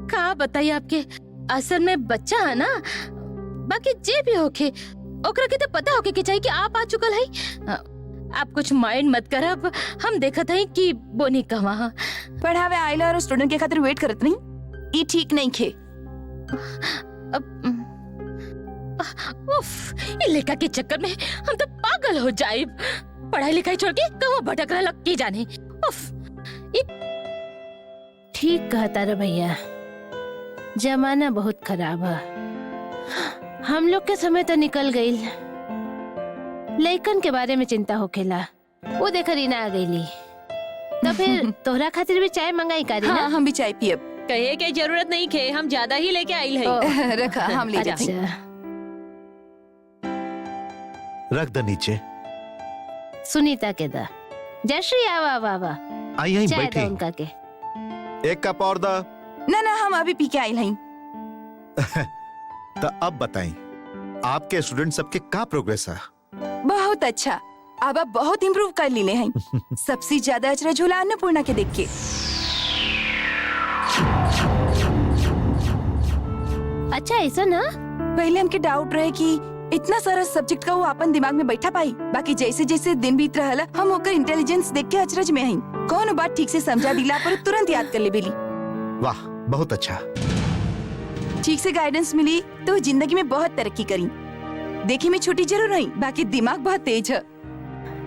S1: क्या बताइए आपके, असल में बच्चा है ना, बाकी जे भी होके ओकरा के तो पता होके कि चाहिए कि आप आ चुकल है। आप कुछ माइंड मत करब, हम देखत हई कि बोनी कहाँ
S2: पढ़ावे आइला और स्टूडेंट के खातिर वेट करत नहीं, ये ठीक नहीं खे।
S1: उफ, ये लेखा के चक्कर में हम तो पागल हो जाए। पढ़ाई लिखाई छोड़ के कहाँ भटक रहा लग के जाने। उफ,
S5: ठीक कहता रे भैया, जमाना बहुत खराब है। हम लोग के समय तो निकल गई, लइकन के बारे में चिंता होखेला। वो देख रीना आ गईली, तो फिर तोहरा खातिर भी चाय मंगाई करी ना?
S2: हाँ हम भी चाय पियब।
S5: कहे के जरूरत नहीं खे, हम ज्यादा ही लेके आइल है।
S2: रखा हम ले जाते।
S4: रख दे नीचे।
S5: सुनीता के दा जयश्री आवा आवा आवा,
S4: आई यहीं
S5: चाय
S4: बैठी,
S5: दो उनका के।
S4: एक कप और दा।
S2: ना हम अभी पी के आइल हई।
S4: तो अब बताएं, आपके स्टूडेंट सबके का प्रोग्रेस है?
S2: बहुत अच्छा, अब आप बहुत इम्प्रूव कर लीले हैं। सबसे ज्यादा अचरज होला अन्नपूर्णा के देख के।
S5: अच्छा ऐसा ना,
S2: पहले हमके डाउट रहे कि इतना सारा सब्जेक्ट का वो अपन दिमाग में बैठा पाई, बाकी जैसे जैसे दिन बीत रहा हम ओकर इंटेलिजेंस देख के अचरज में हई। कौन बात ठीक से समझा दिला पर तुरंत याद कर ले बेली।
S4: वाह बहुत अच्छा।
S2: ठीक से गाइडेंस मिली तो वो जिंदगी में बहुत तरक्की करी। देखी मैं छोटी जरूर रही, बाकी दिमाग बहुत तेज है।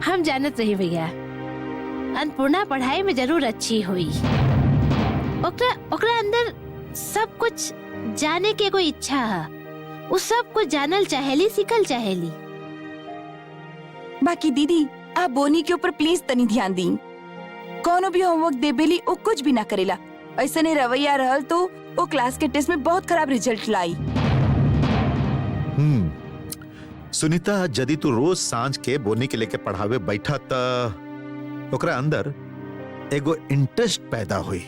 S5: हम जानत रही भैया, अन्नपूर्णा पढ़ाई में जरूर अच्छी हुई। ओकरा अंदर सब कुछ जाने के कोई इच्छा है, वो सब कुछ जानल चाहेली, सीखल चाहेली।
S2: बाकी दीदी आप बोनी के ऊपर प्लीज तनी ध्यान दी। कोनो भी होमवर्क दे बेली वो कुछ भी ना करेला। ऐसा नहीं रवैया रहल तो वो क्लास के टेस्ट में बहुत खराब रिजल्ट लाई।
S4: सुनीता, यदि तू रोज सांझ के बोनी के लेके पढ़ावे बैठा त ओकरा अंदर एगो इंटरेस्ट पैदा हुई,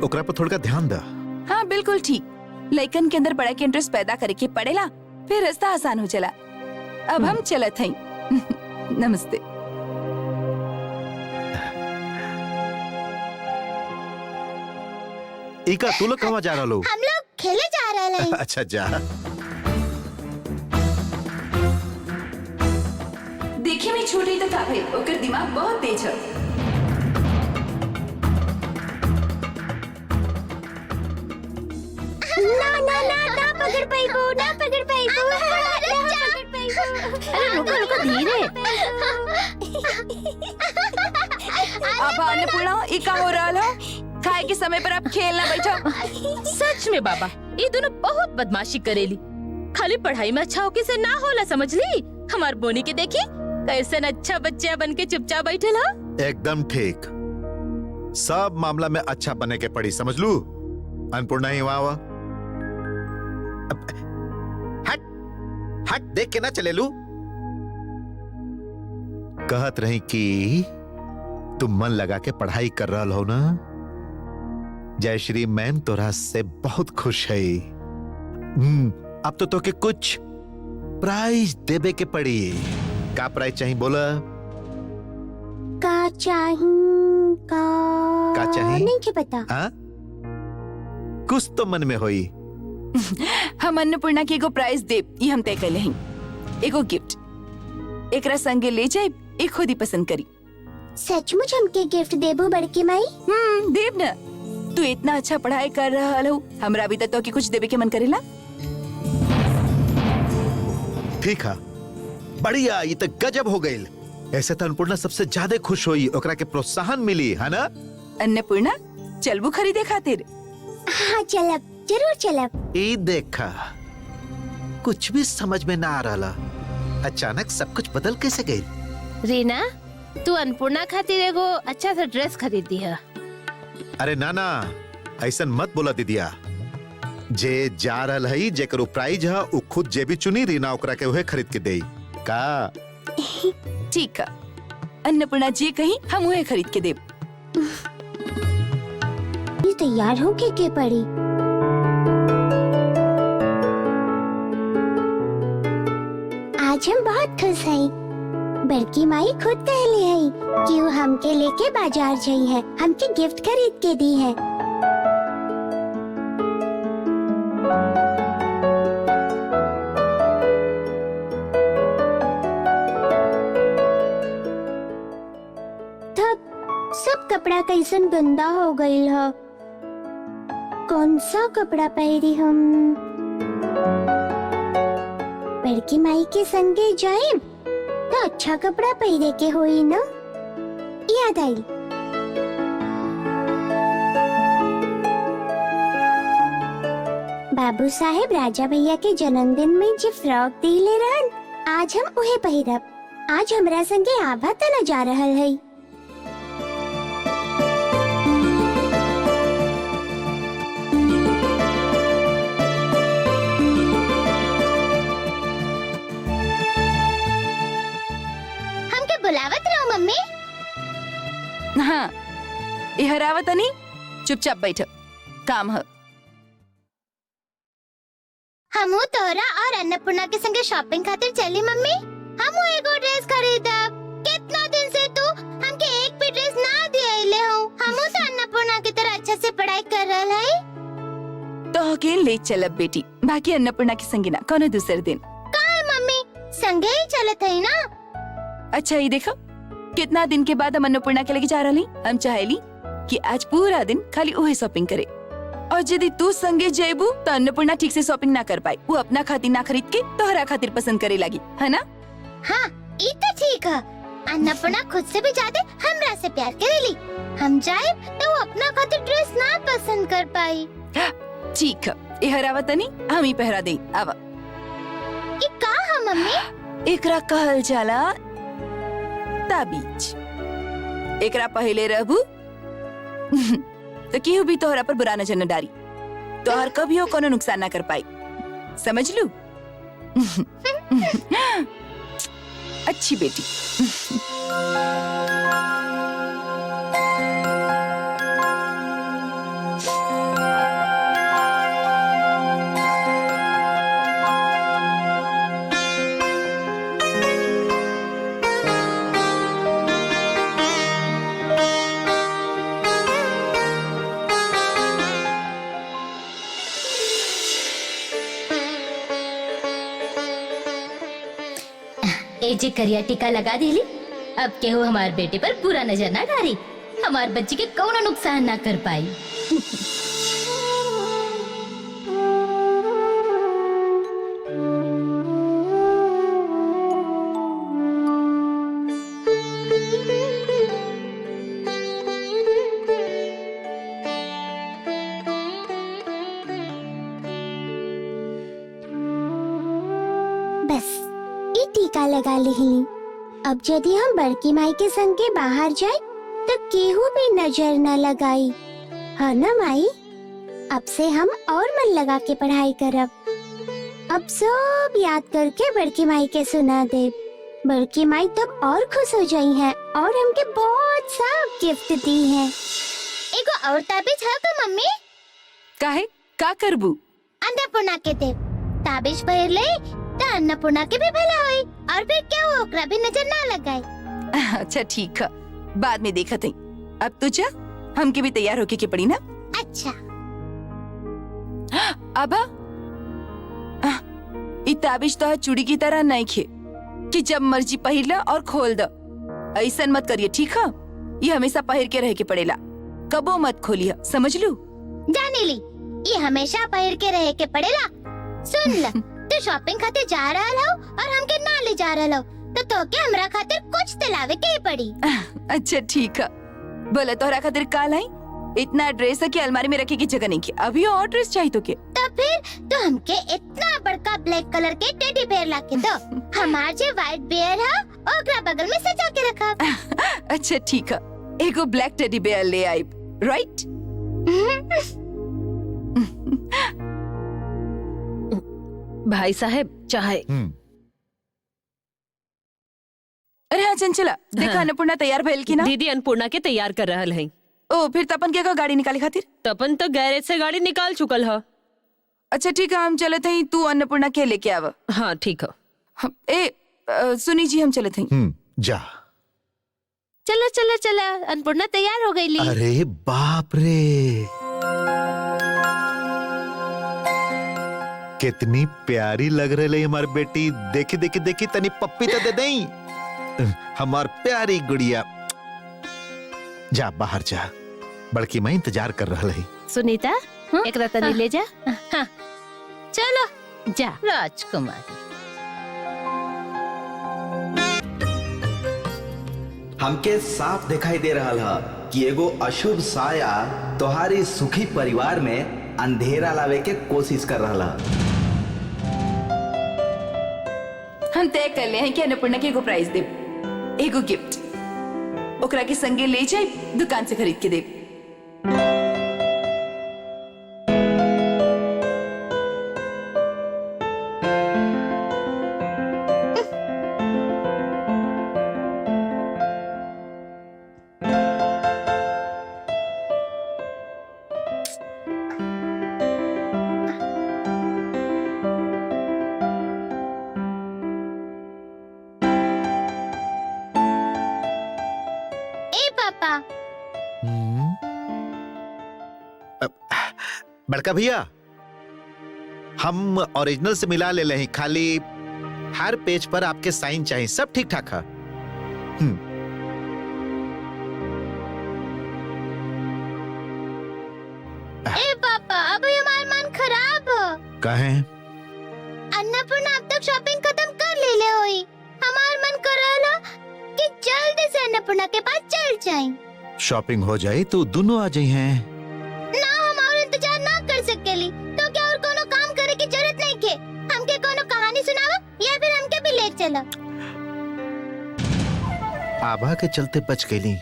S4: ओकरा पर थोड़ा ध्यान दा।
S2: हाँ बिल्कुल ठीक, लइकन के अंदर पढ़ाई के इंटरेस्ट पैदा करे के पड़ेला, फिर रास्ता आसान हो चला। अब हम चलत हई। नमस्ते।
S4: इका तू लोग कहाँ जा रहा लो?
S3: हम लोग खेले जा रहे हैं।
S4: अच्छा जा।
S2: देखिए मैं छोटी तो का है, ओकर दिमाग बहुत तेज है।
S9: ना पकड़ पाइबो, ना पकड़ पाइबो, ना पकड़ पाइबो।
S1: अरे रुको रुको धीरे।
S2: आप अन्नपूर्णा ई का हो रहा है? खाए के समय पर आप खेलना बैठो।
S1: सच में बाबा, ये दोनों बहुत बदमाशी करेली। खाली पढ़ाई में अच्छा होके से ना होला, समझ ली? हमार बोनी के देखी कैसे न अच्छा बच्चा बन के चुपचाप बैठे ला।
S4: एकदम ठीक। सब मामला में अच्छा बने के पड़ी, समझ लू? अन्नपूर्णा ही वहाँ हट हट, देख के ना चले लू। कहत रही कि तुम मन लगा के पढ़ाई कर रहा हो ना। जयश्री मैम तोरा से बहुत खुश है। अब तो तोके कुछ प्राइज देबे के पड़ी। का प्राइज चाहिए बोला?
S9: का चाहिए
S4: का चाहिए?
S9: नहीं के पता।
S4: हाँ? कुछ तो मन में होई।
S2: हम अन्नपूर्णा के एगो प्राइज दे, ये हम तय कर लें। एगो गिफ्ट एकरा संगे ले जाए, एक खुद ही पसंद करी।
S9: सचमुच हमके गिफ्ट देबो बड़की माई?
S2: देव ना, तू इतना अच्छा पढ़ाई कर रहा हो, हमरा अभी तक तो कि कुछ देवे के मन करेला।
S4: ठीक है, बढ़िया, ये तो गजब हो गई। ऐसे तो अन्नपूर्णा सबसे ज्यादा खुश हुई, ओकरा के प्रोत्साहन मिली है ना?
S2: अन्नपूर्णा चलबू खरीदे खातिर?
S9: हाँ चलब, जरूर चलब।
S4: ये देखा, कुछ भी समझ में ना आ रहा। अचानक सब कुछ बदल कैसे गई?
S1: रीना, तू अन्नपूर्णा खातिर एगो अच्छा सा ड्रेस खरीद दी है।
S4: अरे नाना, ऐसा मत बोला दीदिया। जे जा रहा है, जेकर प्राइज है, उ खुद जे भी चुनी, रीना ओकरा के उहे खरीद के देई का?
S2: ठीक है, अन्नपूर्णा जी कहीं हम उहे खरीद के देब।
S9: ये तैयार होके के पड़ी। आज हम बहुत खुश हैं। बड़की माई खुद कहली है कि वो हमके लेके बाजार गई है, हमके गिफ्ट खरीद के दी है। तब सब कपड़ा कैसन गंदा हो गई है। कौन सा कपड़ा पहरी हम? बड़की माई के संगे जाए तो अच्छा कपड़ा पहरे के होई ना। याद आई। बाबू साहेब राजा भैया के जन्मदिन में जो फ्रॉक दिले रहन, आज हम उहे पहिरब। आज हमरा संगे आभा तना जा रहल है।
S3: बुलावत रहो मम्मी।
S2: हाँ, ये हरावत नहीं, चुपचाप बैठो, काम है।
S3: हमू तोरा और अन्नपूर्णा के संगे शॉपिंग खातिर चली मम्मी। हमू एगो ड्रेस खरीदब। कितना दिन से तू हमके एक भी ड्रेस ना दियाइले हो। हमू तो अन्नपूर्णा की तरह अच्छा से पढ़ाई कर रहल है।
S2: तो के ले चलब बेटी, बाकी अन्नपूर्णा के संगे ना, कोनो दूसरे दिन।
S3: कहाँ मम्मी, संगे ही चलत है ना।
S2: अच्छा ये देखो, कितना दिन के बाद हम अन्नपूर्णा के लेके जा रही। हम चाहेली कि आज पूरा दिन खाली वही शॉपिंग करे, और यदि तू संगे जेबू तो अन्नपूर्णा ठीक से शॉपिंग ना कर पाई। वो अपना खातिर ना खरीद के तोहरा खातिर पसंद करे लगी, है ना?
S3: हाँ, ये तो ठीक है। अन्नपूर्णा खुद से भी ज्यादा हमरा से प्यार करेली। हम जाए तो वो अपना खातिर ड्रेस ना पसंद कर पाई।
S2: ठीक है, ये हरावत नहीं, हम ही पहरा दे। आवा,
S3: ये का है मम्मी?
S2: एकरा कहल जाला ताबीज। एकरा पहले रहबू तो केहू भी तोहरा पर बुरा नजर न डारी, तोहर कभी हो कोनो नुकसान ना कर पाई, समझ लू? अच्छी बेटी।
S3: ए जे करिया टीका लगा देली, अब केहू हमार बेटे पर पूरा नजर ना डाली, हमार बच्ची के कौनो नुकसान ना कर पाई।
S9: बस ये टीका लगा लिहली। अब यदि हम बड़की माई के संग के बाहर जाए तो केहू भी नजर न लगाई, है ना माई? अब से हम और मन लगा के पढ़ाई करब। अब सब याद करके बड़की माई के सुना दे। बड़की माई तब और खुश हो जाई है और हमके बहुत सा गिफ्ट दी है।
S3: एगो और ताबीज है का मम्मी?
S2: काहे का करबू?
S3: अन्नपूर्णा के दे ताबीज पहिर ले तो अन्नपूर्णा के भी भला होई और फिर क्या हो, ओकरा भी नजर ना लगाई।
S2: अच्छा ठीक है, बाद में देखत हई। अब तू जा, हमके भी तैयार होके के पड़ी ना।
S3: अच्छा
S2: अबा ई ताबीज तो चूड़ी की तरह नहीं खे कि जब मर्जी पहिर ला और खोल दो। ऐसन मत करिए, ठीक है? ये हमेशा पहिर के रह के पड़ेला, कबो मत खोलिए, समझ लू?
S3: जाने ली, ये हमेशा पहिर के रहे के पड़ेला। सुन ल, तू शॉपिंग खातिर जा रहल हो और हमके ना ले जा रहल हो, तो तोके हमरा खातिर कुछ तो लावे के ही पड़ी।
S2: अच्छा ठीक है, बोले तोहरा खातिर का लाई? इतना ड्रेस है कि अलमारी में रखे की जगह नहीं की, अभी और ड्रेस चाहिए तो के?
S3: तो फिर तो हमके इतना बड़का ब्लैक कलर के टेडी बेयर लाके दो। हमार जे व्हाइट बेयर है ओकरा बगल में सजा के रखा।
S2: अच्छा ठीक है, एगो ब्लैक टेडी बेयर ले आई, राइट?
S5: भाई साहब चाहे।
S2: अरे हाँ चंचला, देखा
S5: हाँ।
S2: अन्नपूर्णा तैयार भइल की ना?
S5: दीदी अन्नपूर्णा के तैयार कर रहल है।
S2: ओ फिर तपन के गाड़ी निकाले खातिर?
S5: तपन तो गैरेज से गाड़ी निकाल चुकल है।
S2: अच्छा ठीक है, हम चलत हई, तू अन्नपूर्णा के लेके आव।
S5: हाँ ठीक है।
S2: सुनी जी, हम चलत हई।
S4: जा।
S1: चलो चलो चलो, अन्नपूर्णा तैयार हो गई ली।
S4: अरे बाप रे, कितनी प्यारी लग रही है हमारी बेटी। देखी देखी देखी, तनी पप्पी तो दे दई हमार प्यारी गुड़िया। जा बाहर जा, बड़की माँ इंतजार कर रहा है।
S1: सुनीता, एकरा तनी ले जा। हाँ, चलो जा राजकुमारी।
S8: हमके साफ दिखाई दे रहा है कि एगो अशुभ साया तोहारी सुखी परिवार में अंधेरा लावे के कोशिश कर रहा है।
S2: हम तय कर ले हैं कि अन्नपूर्णा के एगो प्राइज दे, एगो गिफ्ट ओकरा के संगे ले जाए, दुकान से खरीद के दे।
S4: बड़का भैया, हम ओरिजिनल से मिला ले हैं, खाली हर पेज पर आपके साइन चाहिए। सब ठीक ठाक है।
S3: ए पापा, अभी हमारा मन खराब हो।
S4: कहे?
S3: अन्नपूर्णा अब तक शॉपिंग खत्म कर ले होई। हमार मन कर रहा कि जल्दी से अन्नपूर्णा के पास चल जाएं।
S4: शॉपिंग हो जाए तो दोनों आ जाए हैं।
S3: ना हम और इंतजार ना कर सकेली, तो क्या और कोनो काम करे की जरूरत नहीं के? हमके कोनो कहानी सुनावा या फिर हमके भी ले चलो।
S4: आभा के चलते बच गई।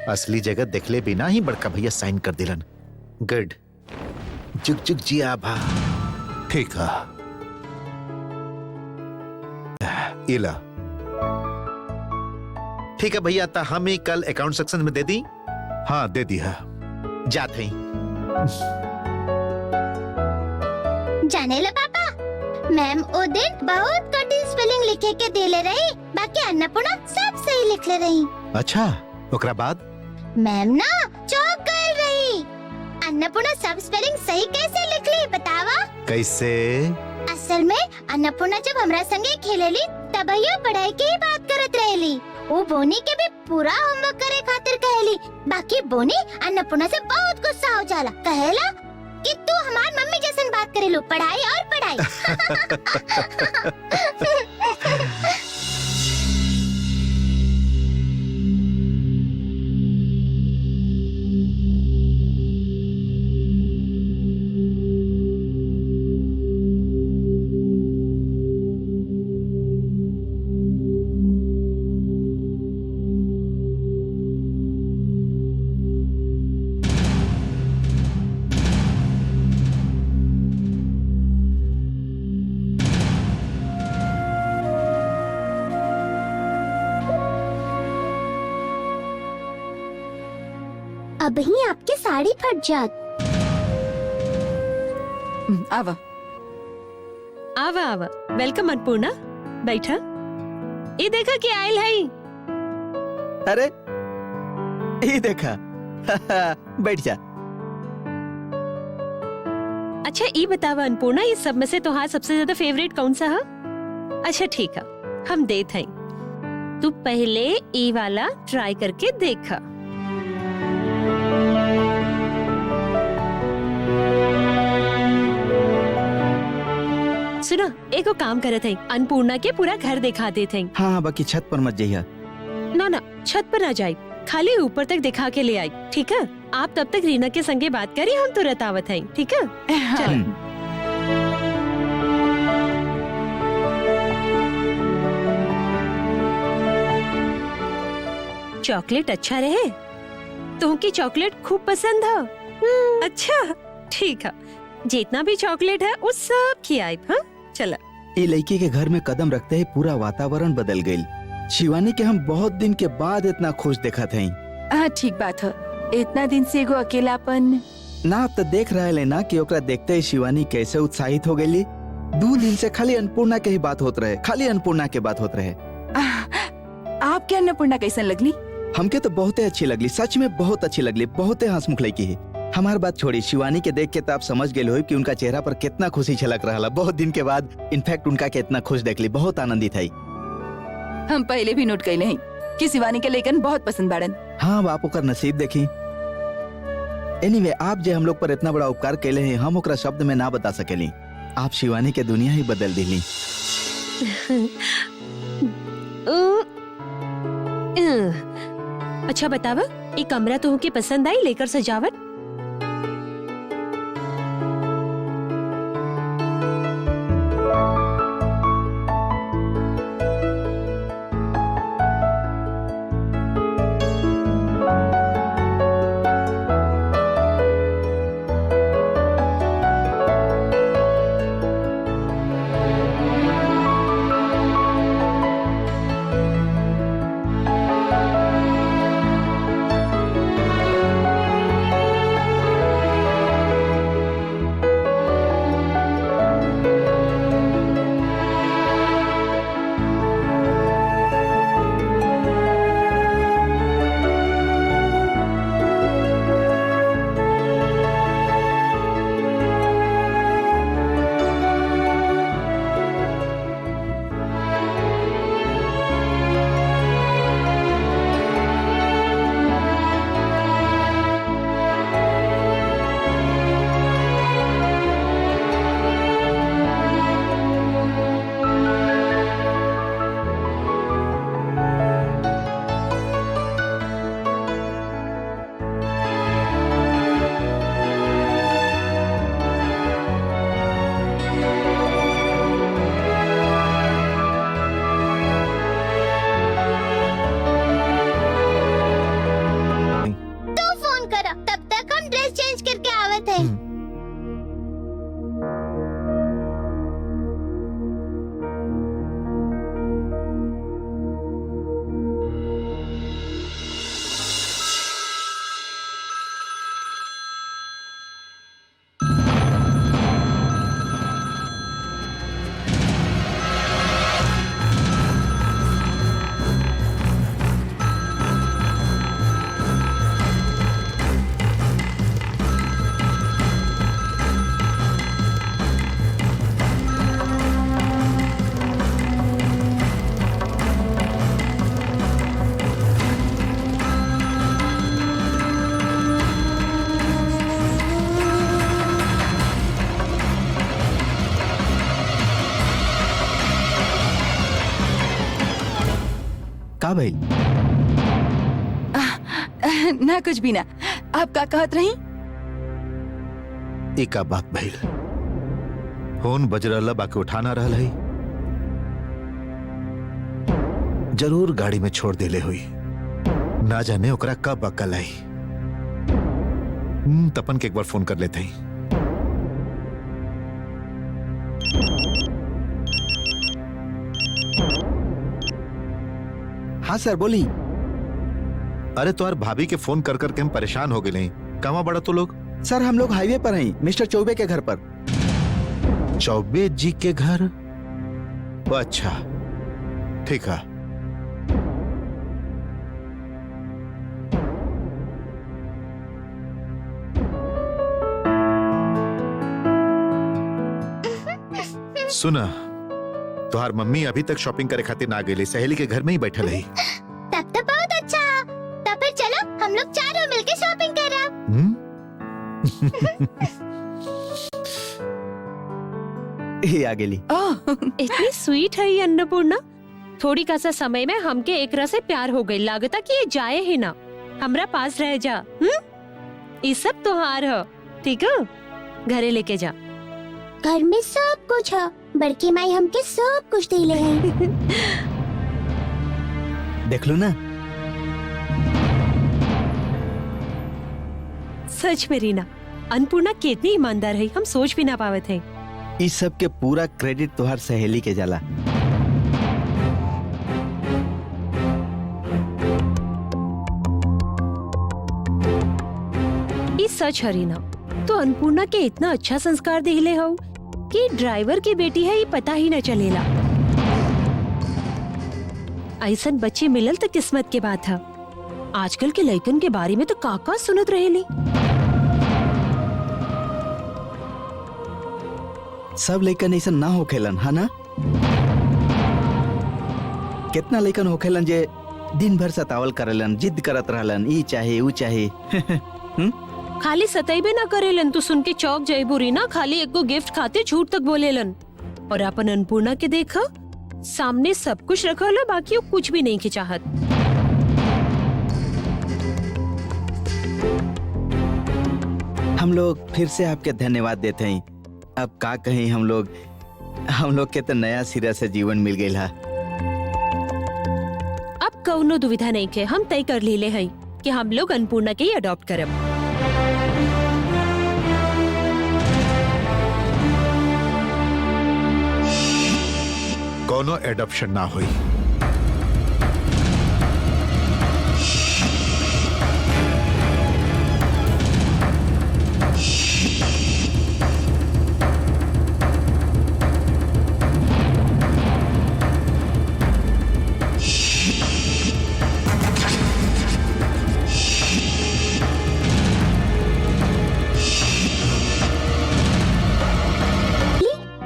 S4: असली जगह देखले बिना ही बड़का भैया साइन कर दिलन। गुड, जुग जुग जी आभा। ठीक है, इला ठीक है भैया, तो हम ही कल अकाउंट सेक्शन में दे दी। हाँ दे दी है, जाते ही।
S3: जाने ला पापा, मैम ओ दिन बहुत कठिन स्पेलिंग लिखे के दे ले रही, बाकी अन्नपूर्णा सब सही लिख ले रही।
S4: अच्छा, ओकरा बाद
S3: मैम ना चौंक गई रही। अन्नपूर्णा सब स्पेलिंग सही कैसे लिख ली बतावा?
S4: कैसे?
S3: असल में अन्नपूर्णा जब हमरा संगे खेलेली तबैया पढ़ाई के ही बात करत रहेली। वो बोनी के भी पूरा होमवर्क करे खातिर कहेली। बाकी बोनी अन्नपूर्णा से बहुत गुस्सा हो जाला, कहेला कि तू हमार मम्मी जैसन बात करेलू, पढ़ाई और पढ़ाई।
S9: अब ही आपके साड़ी फट जात।
S2: आवा।
S5: आवा आवा, वेलकम अन्नपूर्णा, बैठा। ये देखा कि आयल है।
S8: अरे ये देखा। बैठ जा।
S5: अच्छा ये बतावा अन्नपूर्णा, ये सब में से तुम्हारा सबसे ज्यादा फेवरेट कौन सा है? अच्छा ठीक है, हम देत हैं। तू पहले ये वाला ट्राई करके देखा। सुना, एको काम करत है, अन्नपूर्णा के पूरा घर दिखा देते हैं।
S8: हाँ बाकी छत पर मत जाइए।
S5: ना ना, छत पर ना जाए, खाली ऊपर तक दिखा के ले आई, ठीक है? आप तब तक रीना के संगे बात करिए, हम तुरंत आवत हैं, ठीक है? चल। चॉकलेट अच्छा रहे? तुमकी चॉकलेट खूब पसंद है? अच्छा ठीक है, जितना भी चॉकलेट है उस सब खियाई। हाँ चला।
S8: ये लड़की के घर में कदम रखते ही पूरा वातावरण बदल गई। शिवानी के हम बहुत दिन के बाद इतना खुश देखा थे।
S2: हाँ ठीक बात है, इतना दिन से एगो अकेलापन
S8: ना। आप तो देख रहे ना कि ओकरा देखते ही शिवानी कैसे उत्साहित हो गई। 2 दिन से खाली अन्नपूर्णा के ही बात होत रहे, खाली अन्नपूर्णा के बात होत रहे।
S2: आपके अन्नपूर्णा कैसन लगली?
S8: हमके तो बहुत अच्छी लगली, सच में बहुत अच्छी लगली, बहुत हंसमुख लड़की है। हमारी बात छोड़ी, शिवानी के देख के तो आप समझ गए हो कि उनका चेहरा पर कितना खुशी झलक रहा। बहुत दिन के बाद इनफैक्ट उनका कितना खुश देख ली, बहुत आनंदित है।
S2: हम पहले भी नोट कैले हैं कि शिवानी के लेकिन बहुत पसंद बाड़न।
S8: हाँ बाप ओकर नसीब देखी। एनीवे, आप जे हम लोग पर इतना बड़ा उपकार कैले हैं, हम ओकरा शब्द में ना बता सकेली। आप शिवानी के दुनिया ही बदल दिली।
S5: अच्छा बतावा, ये कमरा तुमके पसंद आई लेकर सजावट?
S8: का भाई?
S2: ना कुछ भी ना। आप का कहत रही?
S4: एका बात भइल, फोन बज रहला बाकी उठाना रहल है। जरूर गाड़ी में छोड़ देले हुई, ना जाने ओकरा कब अकल आई। तपन के एक बार फोन कर लेते हैं।
S8: हाँ सर बोली।
S4: अरे तुम्हार भाभी के फोन कर करके हम परेशान हो गए। नहीं कहाँ बड़ा तो लोग?
S8: सर हम लोग हाईवे पर हैं, मिस्टर चौबे के घर पर।
S4: चौबे जी के घर? वो अच्छा, ठीक है। सुना, तुहार मम्मी अभी तक शॉपिंग करे खातिर ना गई, सहेली के घर में ही बैठल है।
S3: तब तो बहुत अच्छा। तो फिर चलो हम लोग चारों मिलके शॉपिंग करब।
S8: ये आ गेली।
S5: इतनी स्वीट है ये अन्नपूर्णा। थोड़ी का सा समय में हमके एकरा से प्यार हो गई। लागता कि ये जाए ही ना, हमरा पास रह जा। ये सब तोहार है, ठीक है? घरे लेके जा।
S9: घर में सब कुछ है, बड़की माई हमके सब कुछ दिले है।
S8: देख लो ना।
S5: सच में रीना, अन्नपूर्णा कितनी ईमानदार है, हम सोच भी ना पावे थे।
S8: इस सब के पूरा क्रेडिट तुहार सहेली के जाला।
S5: ये सच है रीना, तो अन्नपूर्णा के इतना अच्छा संस्कार दिले हो कि ड्राइवर की बेटी है ये पता ही न चलेला। ऐसन बच्चे मिलल तो किस्मत के बात है। आजकल के लड़कन के बारे में तो काका सुनत रहेली।
S8: सब लड़कन ऐसा ना होखेलन, है ना? कितना लड़कन होखेलन जे दिन भर सतावल करेलन, जिद करत रहलन, ई चाहे ऊ चाहे।
S5: खाली सताइबे ना करेलन तो सुन के चौक जाइबू रीना। खाली एक गो गिफ्ट खाते झूठ तक बोलेलन। और अपन अन्नपूर्णा के देखा, सामने सब कुछ रखल है, बाकी वो कुछ भी नहीं की चाहत।
S8: हम लोग फिर से आपके धन्यवाद देते हैं। अब का कहें, हम लोग के तो नया सिरा से जीवन मिल गया।
S5: अब कौनो दुविधा नहीं के, हम तय कर लीले हैं कि हम लोग अन्नपूर्णा के ही अडॉप्ट करब।
S4: कोनो एडॉप्शन ना हुई।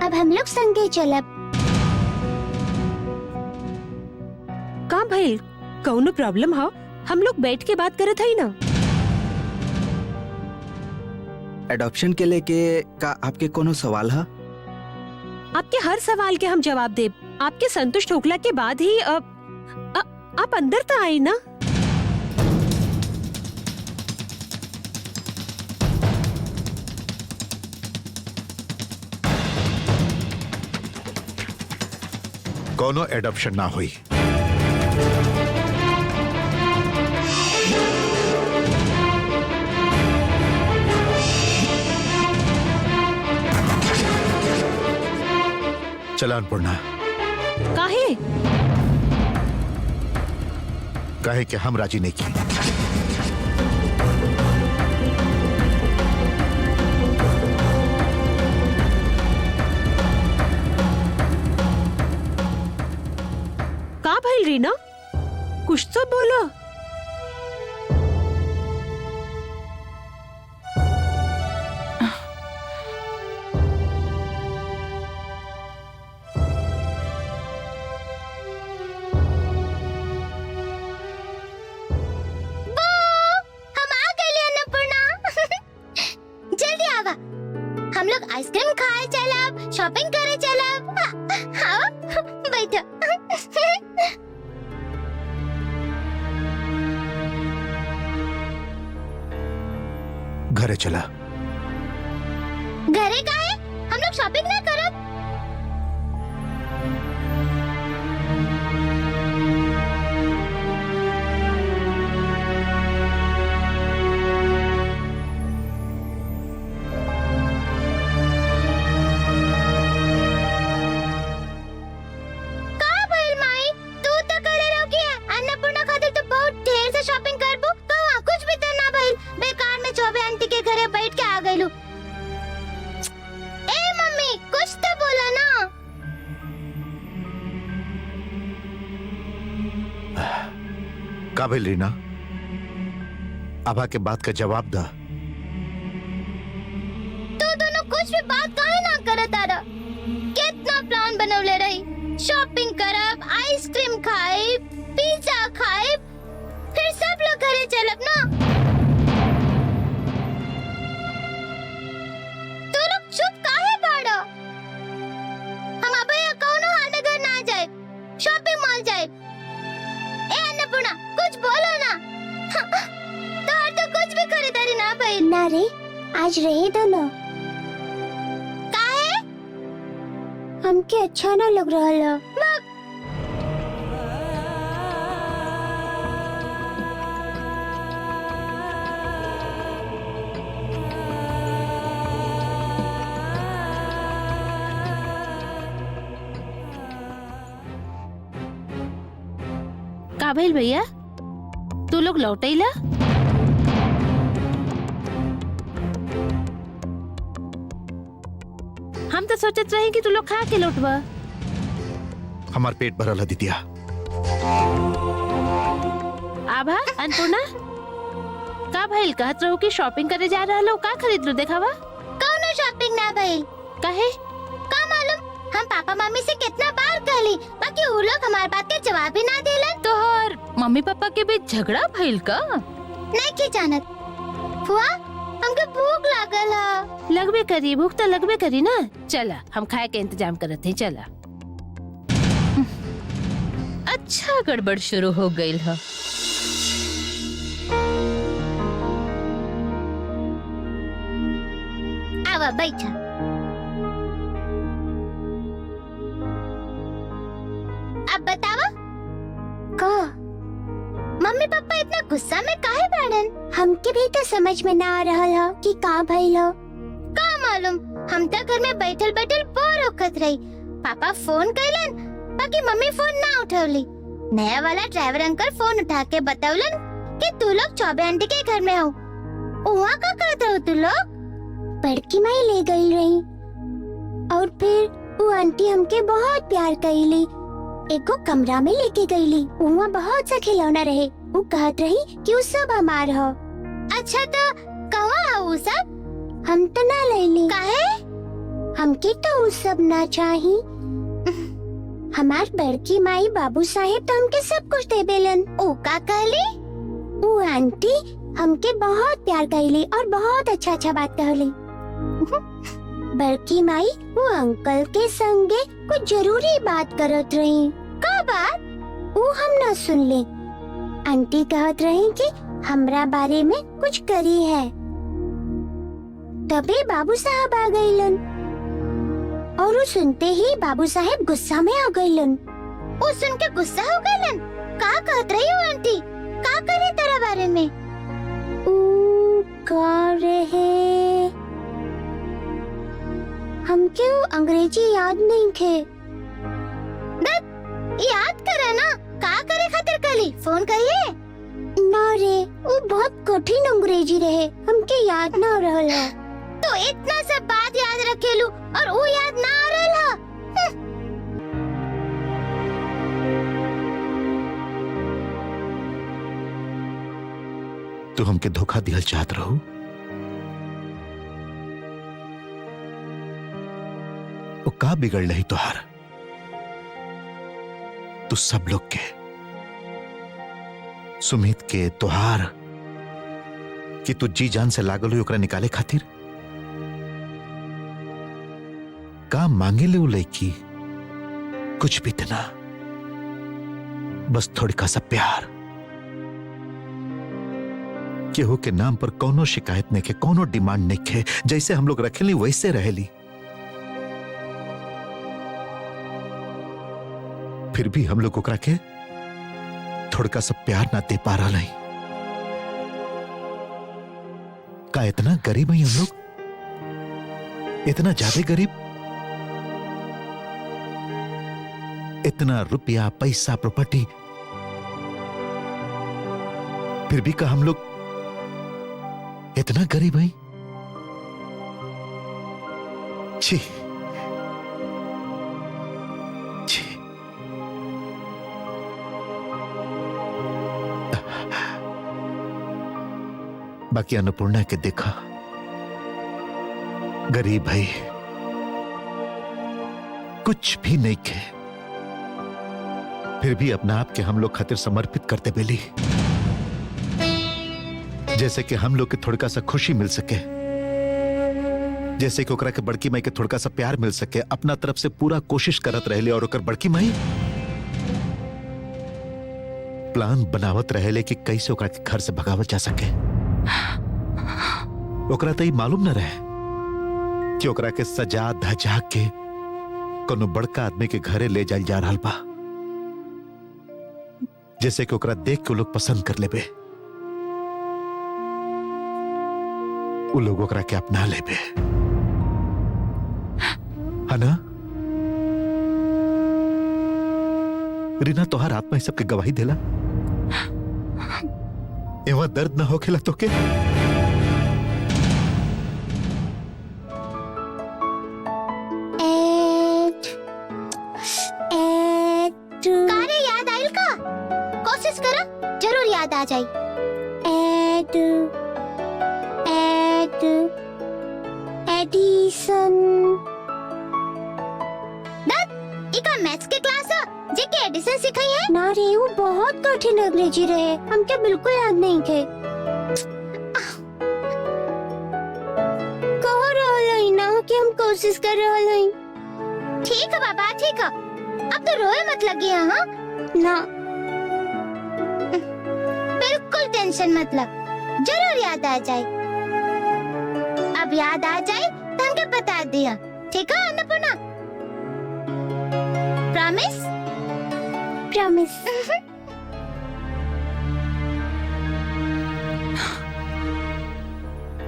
S9: अब हम लोग संगे चलब।
S5: का भाई, कौनो प्रॉब्लम हो? हम लोग बैठ के बात करत हई ना।
S8: एडॉप्शन के लेके का आपके कोनो सवाल है?
S5: आपके हर सवाल के हम जवाब देब। आपके संतुष्ट होखला के बाद ही आप अंदर तो आई ना।
S4: कोनो एडॉप्शन ना हुई। चला अन्नपूर्णा।
S5: काहे?
S4: कहे कि हम राजी नहीं की।
S5: का भाई रीना, कुछ तो बोलो।
S3: हम लोग आइसक्रीम खाए चलब, शॉपिंग करे चलब। हाँ, बैठो।
S4: घरे चला।
S3: घरे का है? हम लोग शॉपिंग ना करब? का भइल माई? तू तो करे रहो कि अन्नपूर्णा खातिर तो बहुत ढेर से शॉपिंग करबो। कहाँ कुछ भी तो ना भइल। बेकार में चौबे आंटी के घरे बैठ के आ गइलू। ए मम्मी, कुछ तो बोला ना।
S4: का भइल रीना? आभा के बात का जवाब दा।
S3: तू दोनों कुछ भी बात काहे ना करत आरा? कितना प्लान बनवले रही। शॉपिंग करब, आइसक्रीम खाए, पिज्जा खाए, फिर सब लोग घरे चलब ना। तू लोग चुप काहे बाड़ो? हम अबे कौनो हाल में घर ना जाए, शॉपिंग मॉल जाए। ए अन्नपूर्णा, कुछ बोलो ना। तोहर तो कुछ भी खरीदारी ना भइल।
S9: ना रे, आज रहे दो ना।
S3: काहे?
S9: हमके अच्छा ना लग रहा है।
S1: का भइल भैया? तू लोग लौटैला? हम तो सोचत रहे कि तू लोग खा के लौटबा।
S4: हमार पेट भरल है दितिया।
S1: आभा, अन्नपूर्णा, का भइल? कहत रहो कि शॉपिंग करे जा रहा लो। का खरीद लो देखावा?
S3: कौनो शॉपिंग ना भइल।
S1: काहे?
S3: का मालूम? हम पापा मम्मी से कितना बार कहली, बाकी वो लोग हमारे बात के जवाब ही ना देलन।
S1: तोहर मम्मी पापा के बीच झगड़ा भइल का?
S3: नहीं की जानत। फुआ, हमके भूख लागल है।
S1: लगबे करी, भूख तो लगबे करी ना। चला, हम खाए के इंतजाम करत हैं। चला। अच्छा गड़बड़ शुरू हो गई है।
S3: आवा बैठा। अब बतावा,
S9: का
S3: मम्मी पापा इतना गुस्सा में काहे बाड़न?
S9: हमके भी तो समझ में ना आ रहा है कि का भइल हो।
S3: का मालूम, हम तो घर में बैठल बैठल बोर होखत रही। पापा फोन कैलन, बाकी मम्मी फोन ना उठवली। नया वाला ड्राइवर अंकल फोन उठा के बतौलन कि तू लोग चौबे आंटी के घर में हो। वहाँ का करते हो तू लोग?
S9: बड़की माई ले गई रही और फिर वो आंटी हमके बहुत प्यार कईली। एगो कमरा में लेके गईली। वहाँ बहुत सा खिलौना रहे। वो कहत रही कि वो सब हमार हो।
S3: अच्छा, तो कहाँ हो वो सब?
S9: हम तो ना लेली।
S3: काहे?
S9: हमके तो वो सब ना चाही। हमार बड़की माई बाबू साहेब तो हमके सब कुछ दे बेलन।
S3: ओ का कहली?
S9: वो आंटी हमके बहुत प्यार कईली और बहुत अच्छा अच्छा बात कहली। बड़की माई वो अंकल के संगे कुछ जरूरी बात करत रही।
S3: का बात?
S9: वो हम ना सुन ले। आंटी कहत रही कि हमरा बारे में कुछ करी है। तभी बाबू साहब आ गईलन और वो सुनते ही बाबू साहब गुस्सा में आ गईलन।
S3: वो सुन के गुस्सा हो गईलन? का कहत रही हो आंटी? का करे तेरा बारे में?
S9: का रहे, हमके वो अंग्रेजी याद नहीं थे।
S3: याद करे ना। का करे खातिर कली फोन करिए?
S9: ना रे, वो बहुत कठिन अंग्रेजी रहे, हमके याद ना रहल है।
S3: तो इतना सब बात याद रखेलू और वो याद ना आ रहल है।
S4: तू हमके धोखा दिहल चाहत रहू? वो का बिगड़ रही तोहार? तू सब लोग के, सुमित के, तोहार कि तू जी जान से लागल हुई ओकरा निकाले खातिर? का मांगे ले वो लड़की? कुछ भी तना, बस थोड़ी का सा प्यार। केहू के नाम पर कोनो शिकायत नहीं के, कोनो डिमांड नहीं के। जैसे हम लोग रखेली वैसे रहेली। फिर भी हम लोग ओकरा के थोड़ा सा प्यार ना दे पा रहा है। का इतना गरीब है हम लोग? इतना ज्यादा गरीब? इतना रुपया पैसा प्रॉपर्टी, फिर भी का हम लोग इतना गरीब है? छी छी। बाकी अन्नपूर्णा के देखा, गरीब है, कुछ भी नहीं के, फिर भी अपना आप के हम लोग खातिर समर्पित करते बेली, जैसे कि हम लोग के थोड़ा सा खुशी मिल सके, जैसे कि ओकरा के बड़की माई के थोड़ा सा प्यार मिल सके। अपना तरफ से पूरा कोशिश करत रहले और ओकर बड़की माई प्लान बनावत रहले कि कैसे ओकरा के घर से भगावत जा सके। ओकरा तो मालूम न रहे कि ओकरा के सजा धजा के कोनो बड़का आदमी के घरे ले जाल जा रहा बा, जैसे कि ओकरा देख के लोग पसंद कर लेबे, वो लोग ओकरा के अपना लेबे, है ना? रीना, तोहार आत्मा इस सब के गवाही देला। एवा दर्द ना होखेला तो के?
S3: कारे याद आइल का? कोशिश करो, जरूर याद आ जाए।
S9: एडिसन।
S3: इका मैथ्स के क्लास है जेके एडिशन सिखाई है
S9: ना रे, वो बहुत कठिन अंग्रेजी रहे, हमके बिल्कुल याद नहीं थे। कहो रहल ना कि हम कोशिश कर रहल हई।
S3: ठीक है बाबा, ठीक है, अब तो रोए मत लगिए। हाँ
S9: ना,
S3: बिल्कुल टेंशन मत लो, जरूर याद आ जाए। अब याद आ जाए तो हमके बता दिया, ठीक है अन्नपूर्णा? प्रॉमिस?
S9: प्रॉमिस।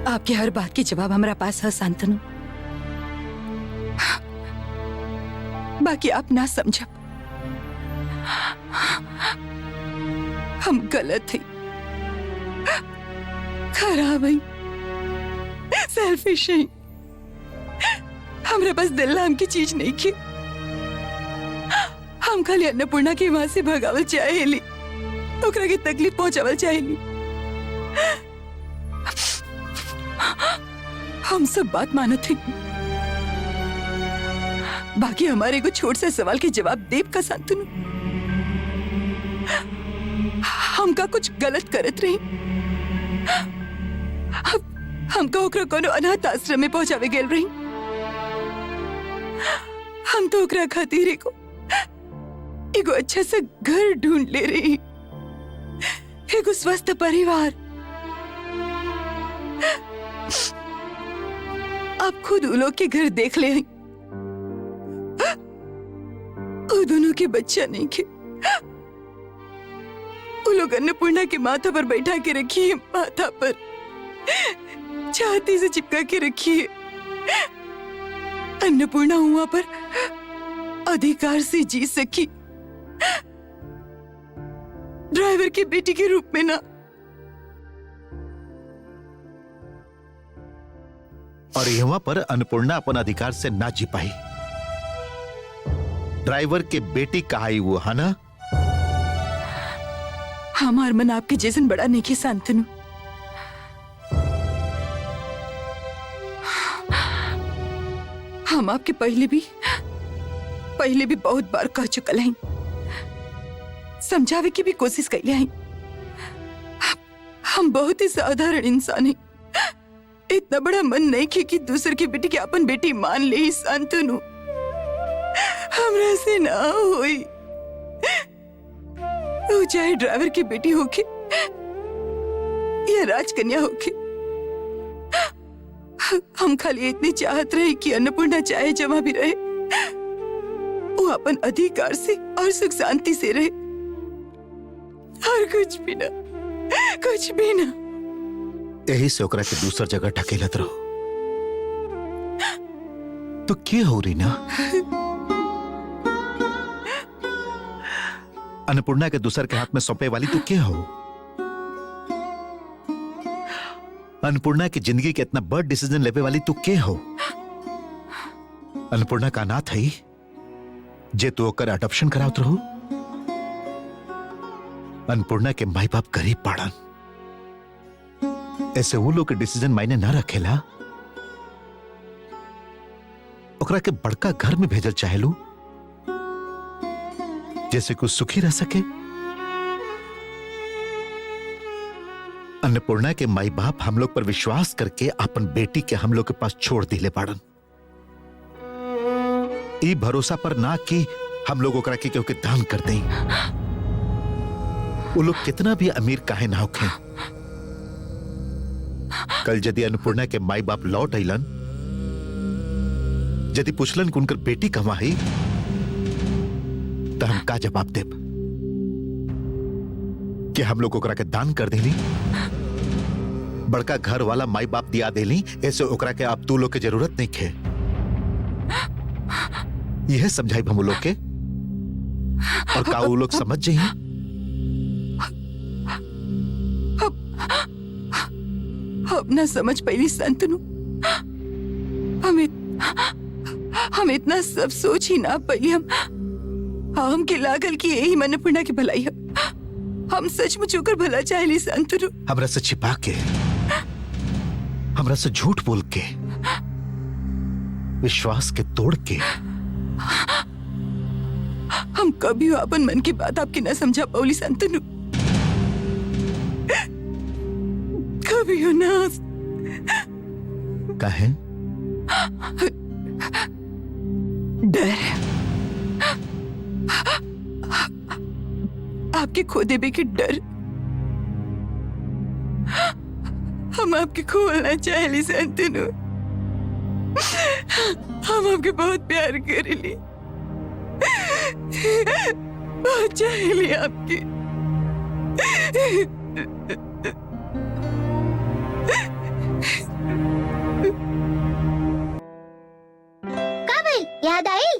S2: आपके हर बात के जवाब हमारा पास है शांतनु, बाकी आप ना समझब। हम गलत हैं, खराब हैं, सेल्फिश हैं। हमरा बस दिल नाम की चीज नहीं की। हम खाली अन्नपूर्णा के वहां से भगावल चाहेली, ओकरा के तकलीफ पहुंचावल चाहेली। हम सब बात मानत हैं, बाकी हमारे को छोट सा सवाल के जवाब देव का शांतनु। हमका कुछ गलत करत रही, हमका ओकरा कोनो अनाथ आश्रम में पहुंचावे गेल रही। हम तो ओकरा खातिर एगो अच्छा सा घर ढूंढ ले रही, एगो स्वस्थ परिवार। आप खुद उन लोग के घर देख ले, वो दोनों के बच्चा नहीं के, वो लोग अन्नपूर्णा के माथा पर बैठा के रखिए, माथा पर छाती से चिपका के रखिए। अन्नपूर्णा वहां पर अधिकार से जी सकी, ड्राइवर की बेटी के रूप में ना।
S4: और यहाँ पर अन्नपूर्णा अपन अधिकार से ना जी पाई। ड्राइवर के बेटी कहाई वो, है ना?
S2: हमार मन आपके जैसन बड़ा नहीं के शांतनु। हम आपके पहले भी बहुत बार कह चुकल हैं, समझावे की भी कोशिश कैले हैं। हम बहुत ही साधारण इंसान हैं, इतना बड़ा मन नहीं कि दूसरे की बेटी के अपन बेटी मान ले। शांतनु, हमरा से ना होई, वो चाहे ड्राइवर की बेटी होके या राजकन्या होके। हम खाली इतनी चाहत रहे कि अन्नपूर्णा चाहे जमा भी रहे वो अपन अधिकार से और सुख शांति से रहे, और कुछ भी ना, कुछ भी ना।
S4: यही से ओकरा के दूसर जगह ढकेलत रहो तो क्या हो रही ना? अन्नपूर्णा के दूसर के हाथ में सौंपे वाली तो क्या हो? अन्नपूर्णा की जिंदगी के इतना बड़ डिसीजन लेवे वाली तू के हो? अन्नपूर्णा का अनाथ है जे तू ओकर अडॉप्शन करावत रहो। अन्नपूर्णा के माई बाप गरीब पाड़न, ऐसे वो लोग के डिसीजन मायने ना रखेला। ओकरा के बड़का घर में भेजल चाहेलू जैसे कुछ सुखी रह सके। अन्नपूर्णा के माई बाप हम लोग पर विश्वास करके अपन बेटी के हम लोग के पास छोड़ दिले पाड़न, ई भरोसा पर ना कि हम लोग ओकरा के क्योंकि दान कर दें। वो लोग कितना भी अमीर काहे ना होखे, कल यदि अन्नपूर्णा के माई बाप लौट अइलन, यदि पूछलन कि उनकर बेटी कहाँ है, तो हम का जवाब देब कि हम लोग ओकरा के दान कर देली, बड़का घर वाला माई बाप दिया देली, ऐसे ओकरा के आप तू लोग के जरूरत नहीं खे। यह समझाई हम लोग के, और का वो लोग समझ जाइए।
S2: अब ना समझ पैली संतनु, हम इतना सब सोच ही ना पैली। हम के लागल कि यही अन्नपूर्णा की भलाई है। हम सचमुच होकर भला चाहली संतनु।
S4: हमरा से छिपा के, हमरा से झूठ बोल के, विश्वास के तोड़ के,
S2: हम कभी अपन मन की बात आपकी न समझा पौली संतनु, कभी हो ना।
S4: काहे?
S2: डर, आपके खो देवे के डर। हम आपके खोलना चाहेली संतनु, हम आपके बहुत प्यार करेली, बहुत चाहेली आपकी।
S3: काबिल याद आई?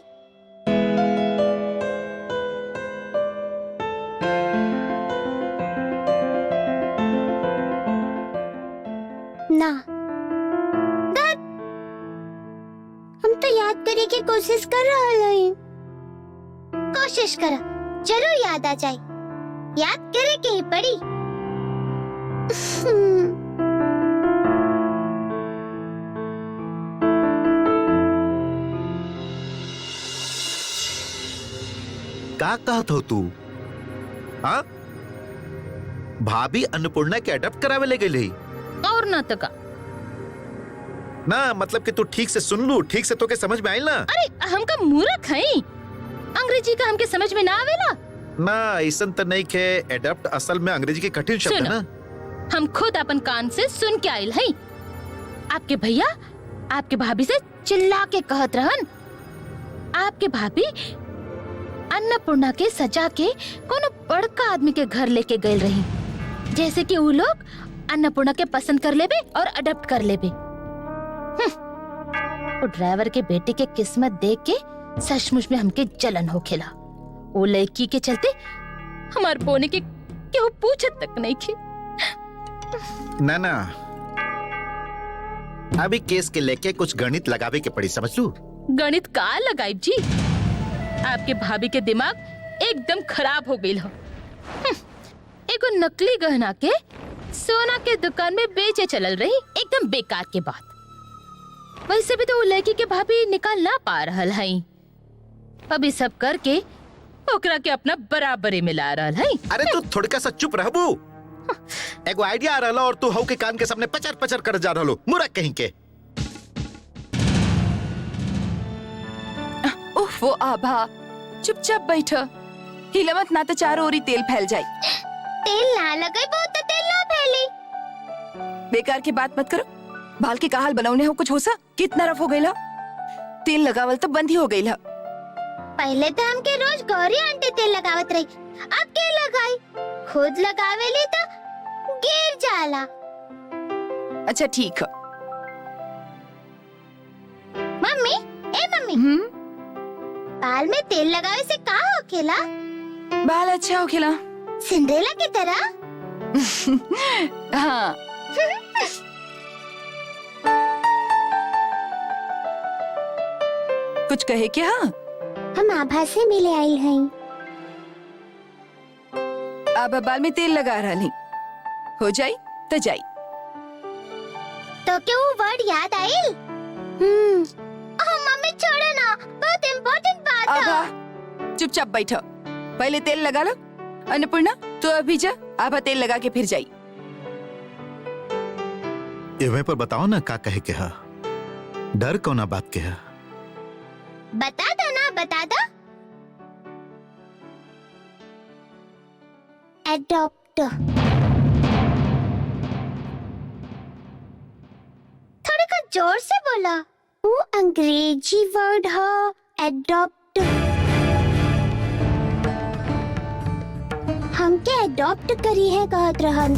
S9: ना हम तो याद करे की कोशिश कर रहा है।
S3: कोशिश करो, जरूर याद आ जाए। याद करे के ही पड़ी।
S4: का कहत हो तू? हाँ, भाभी अन्नपूर्णा के अडॉप्ट करावे ले गई
S1: और ना तो का।
S4: ना मतलब कि तू ठीक से सुन लू, ठीक से तो के समझ में आइल ना?
S1: अरे हमका मूर्ख है, अंग्रेजी का हमके समझ में ना आवेला।
S4: ना ऐसा तो नहीं के, एडॉप्ट असल में अंग्रेजी के कठिन शब्द है ना।
S1: हम खुद अपन कान से सुन के आइल है। आपके भैया आपके भाभी से चिल्ला के कहत रहन, आपके भाभी अन्नपूर्णा के सजा के कोनो बड़का आदमी के घर लेके गए रही, जैसे कि वो लोग अन्नपूर्णा के पसंद कर लेबे और अडॉप्ट कर लेबे। वो ड्राइवर के बेटे के किस्मत देख के सचमुच में हमके जलन हो खेला। वो लड़की के चलते हमार पोने के क्यों पूछत तक नहीं खे।
S4: ना ना, अभी केस के लेके कुछ गणित लगावे के पड़ी, समझ लू।
S1: गणित का लगाई जी? आपके भाभी के दिमाग एकदम खराब हो गई हो। एगो नकली गहना के सोना के दुकान में बेचे चलल रही, एकदम बेकार के बात। वैसे भी तो वो लड़की के भाभी निकाल ना पा रहल है। अभी सब करके ओकरा के अपना बराबरी मिला रहल है।
S4: अरे तू थोड़ा सा चुप रहबू। एगो आइडिया आ रहला और तू हव के कान के सामने पचर पचर कर जा रहलो, मुरा कहीं के।
S2: उफ, वो आभा चुपचाप बैठ, हिला मत ना तो चारों ओरी तेल फैल जाए।
S3: तेल ना लगे बहुत तो तेल ना फैली।
S2: बेकार की बात मत करो। बाल के का हाल बनौने हो कुछ हो सा? कितना रफ हो गईला? तेल लगावल तो बंद ही हो गईला।
S3: पहले तो हमके रोज गौरी आंटी तेल लगावत रही, अब के लगाई? खुद लगावेली तो गिर जाला।
S2: अच्छा ठीक है।
S3: मम्मी, ए मम्मी, बाल में तेल लगावे से का होखेला?
S2: बाल अच्छा हो खिला।
S3: सिंड्रेला की तरह।
S2: हाँ। कुछ कहे क्या?
S9: हम आभा से मिले आइल हैं।
S2: अब बाल में तेल लगा रहा नहीं हो जाई तो जाई।
S3: तो क्या वो वर्ड याद आई? मम्मी छोड़ो ना, बहुत इम्पोर्टेंट बात है।
S2: आभा चुपचाप बैठो, पहले तेल लगा लो। अन्नपूर्णा तो अभी जा, आभा तेल लगा के फिर जाई।
S4: ये पर बताओ ना का कहे के हा? डर कौना बात के हा?
S3: बता दो ना, बता दो।
S9: एडॉप्ट।
S3: थोड़ा कुछ जोर से बोला।
S9: वो अंग्रेजी वर्ड है एडॉप्ट। हमके एडॉप्ट करी है कहत रहन।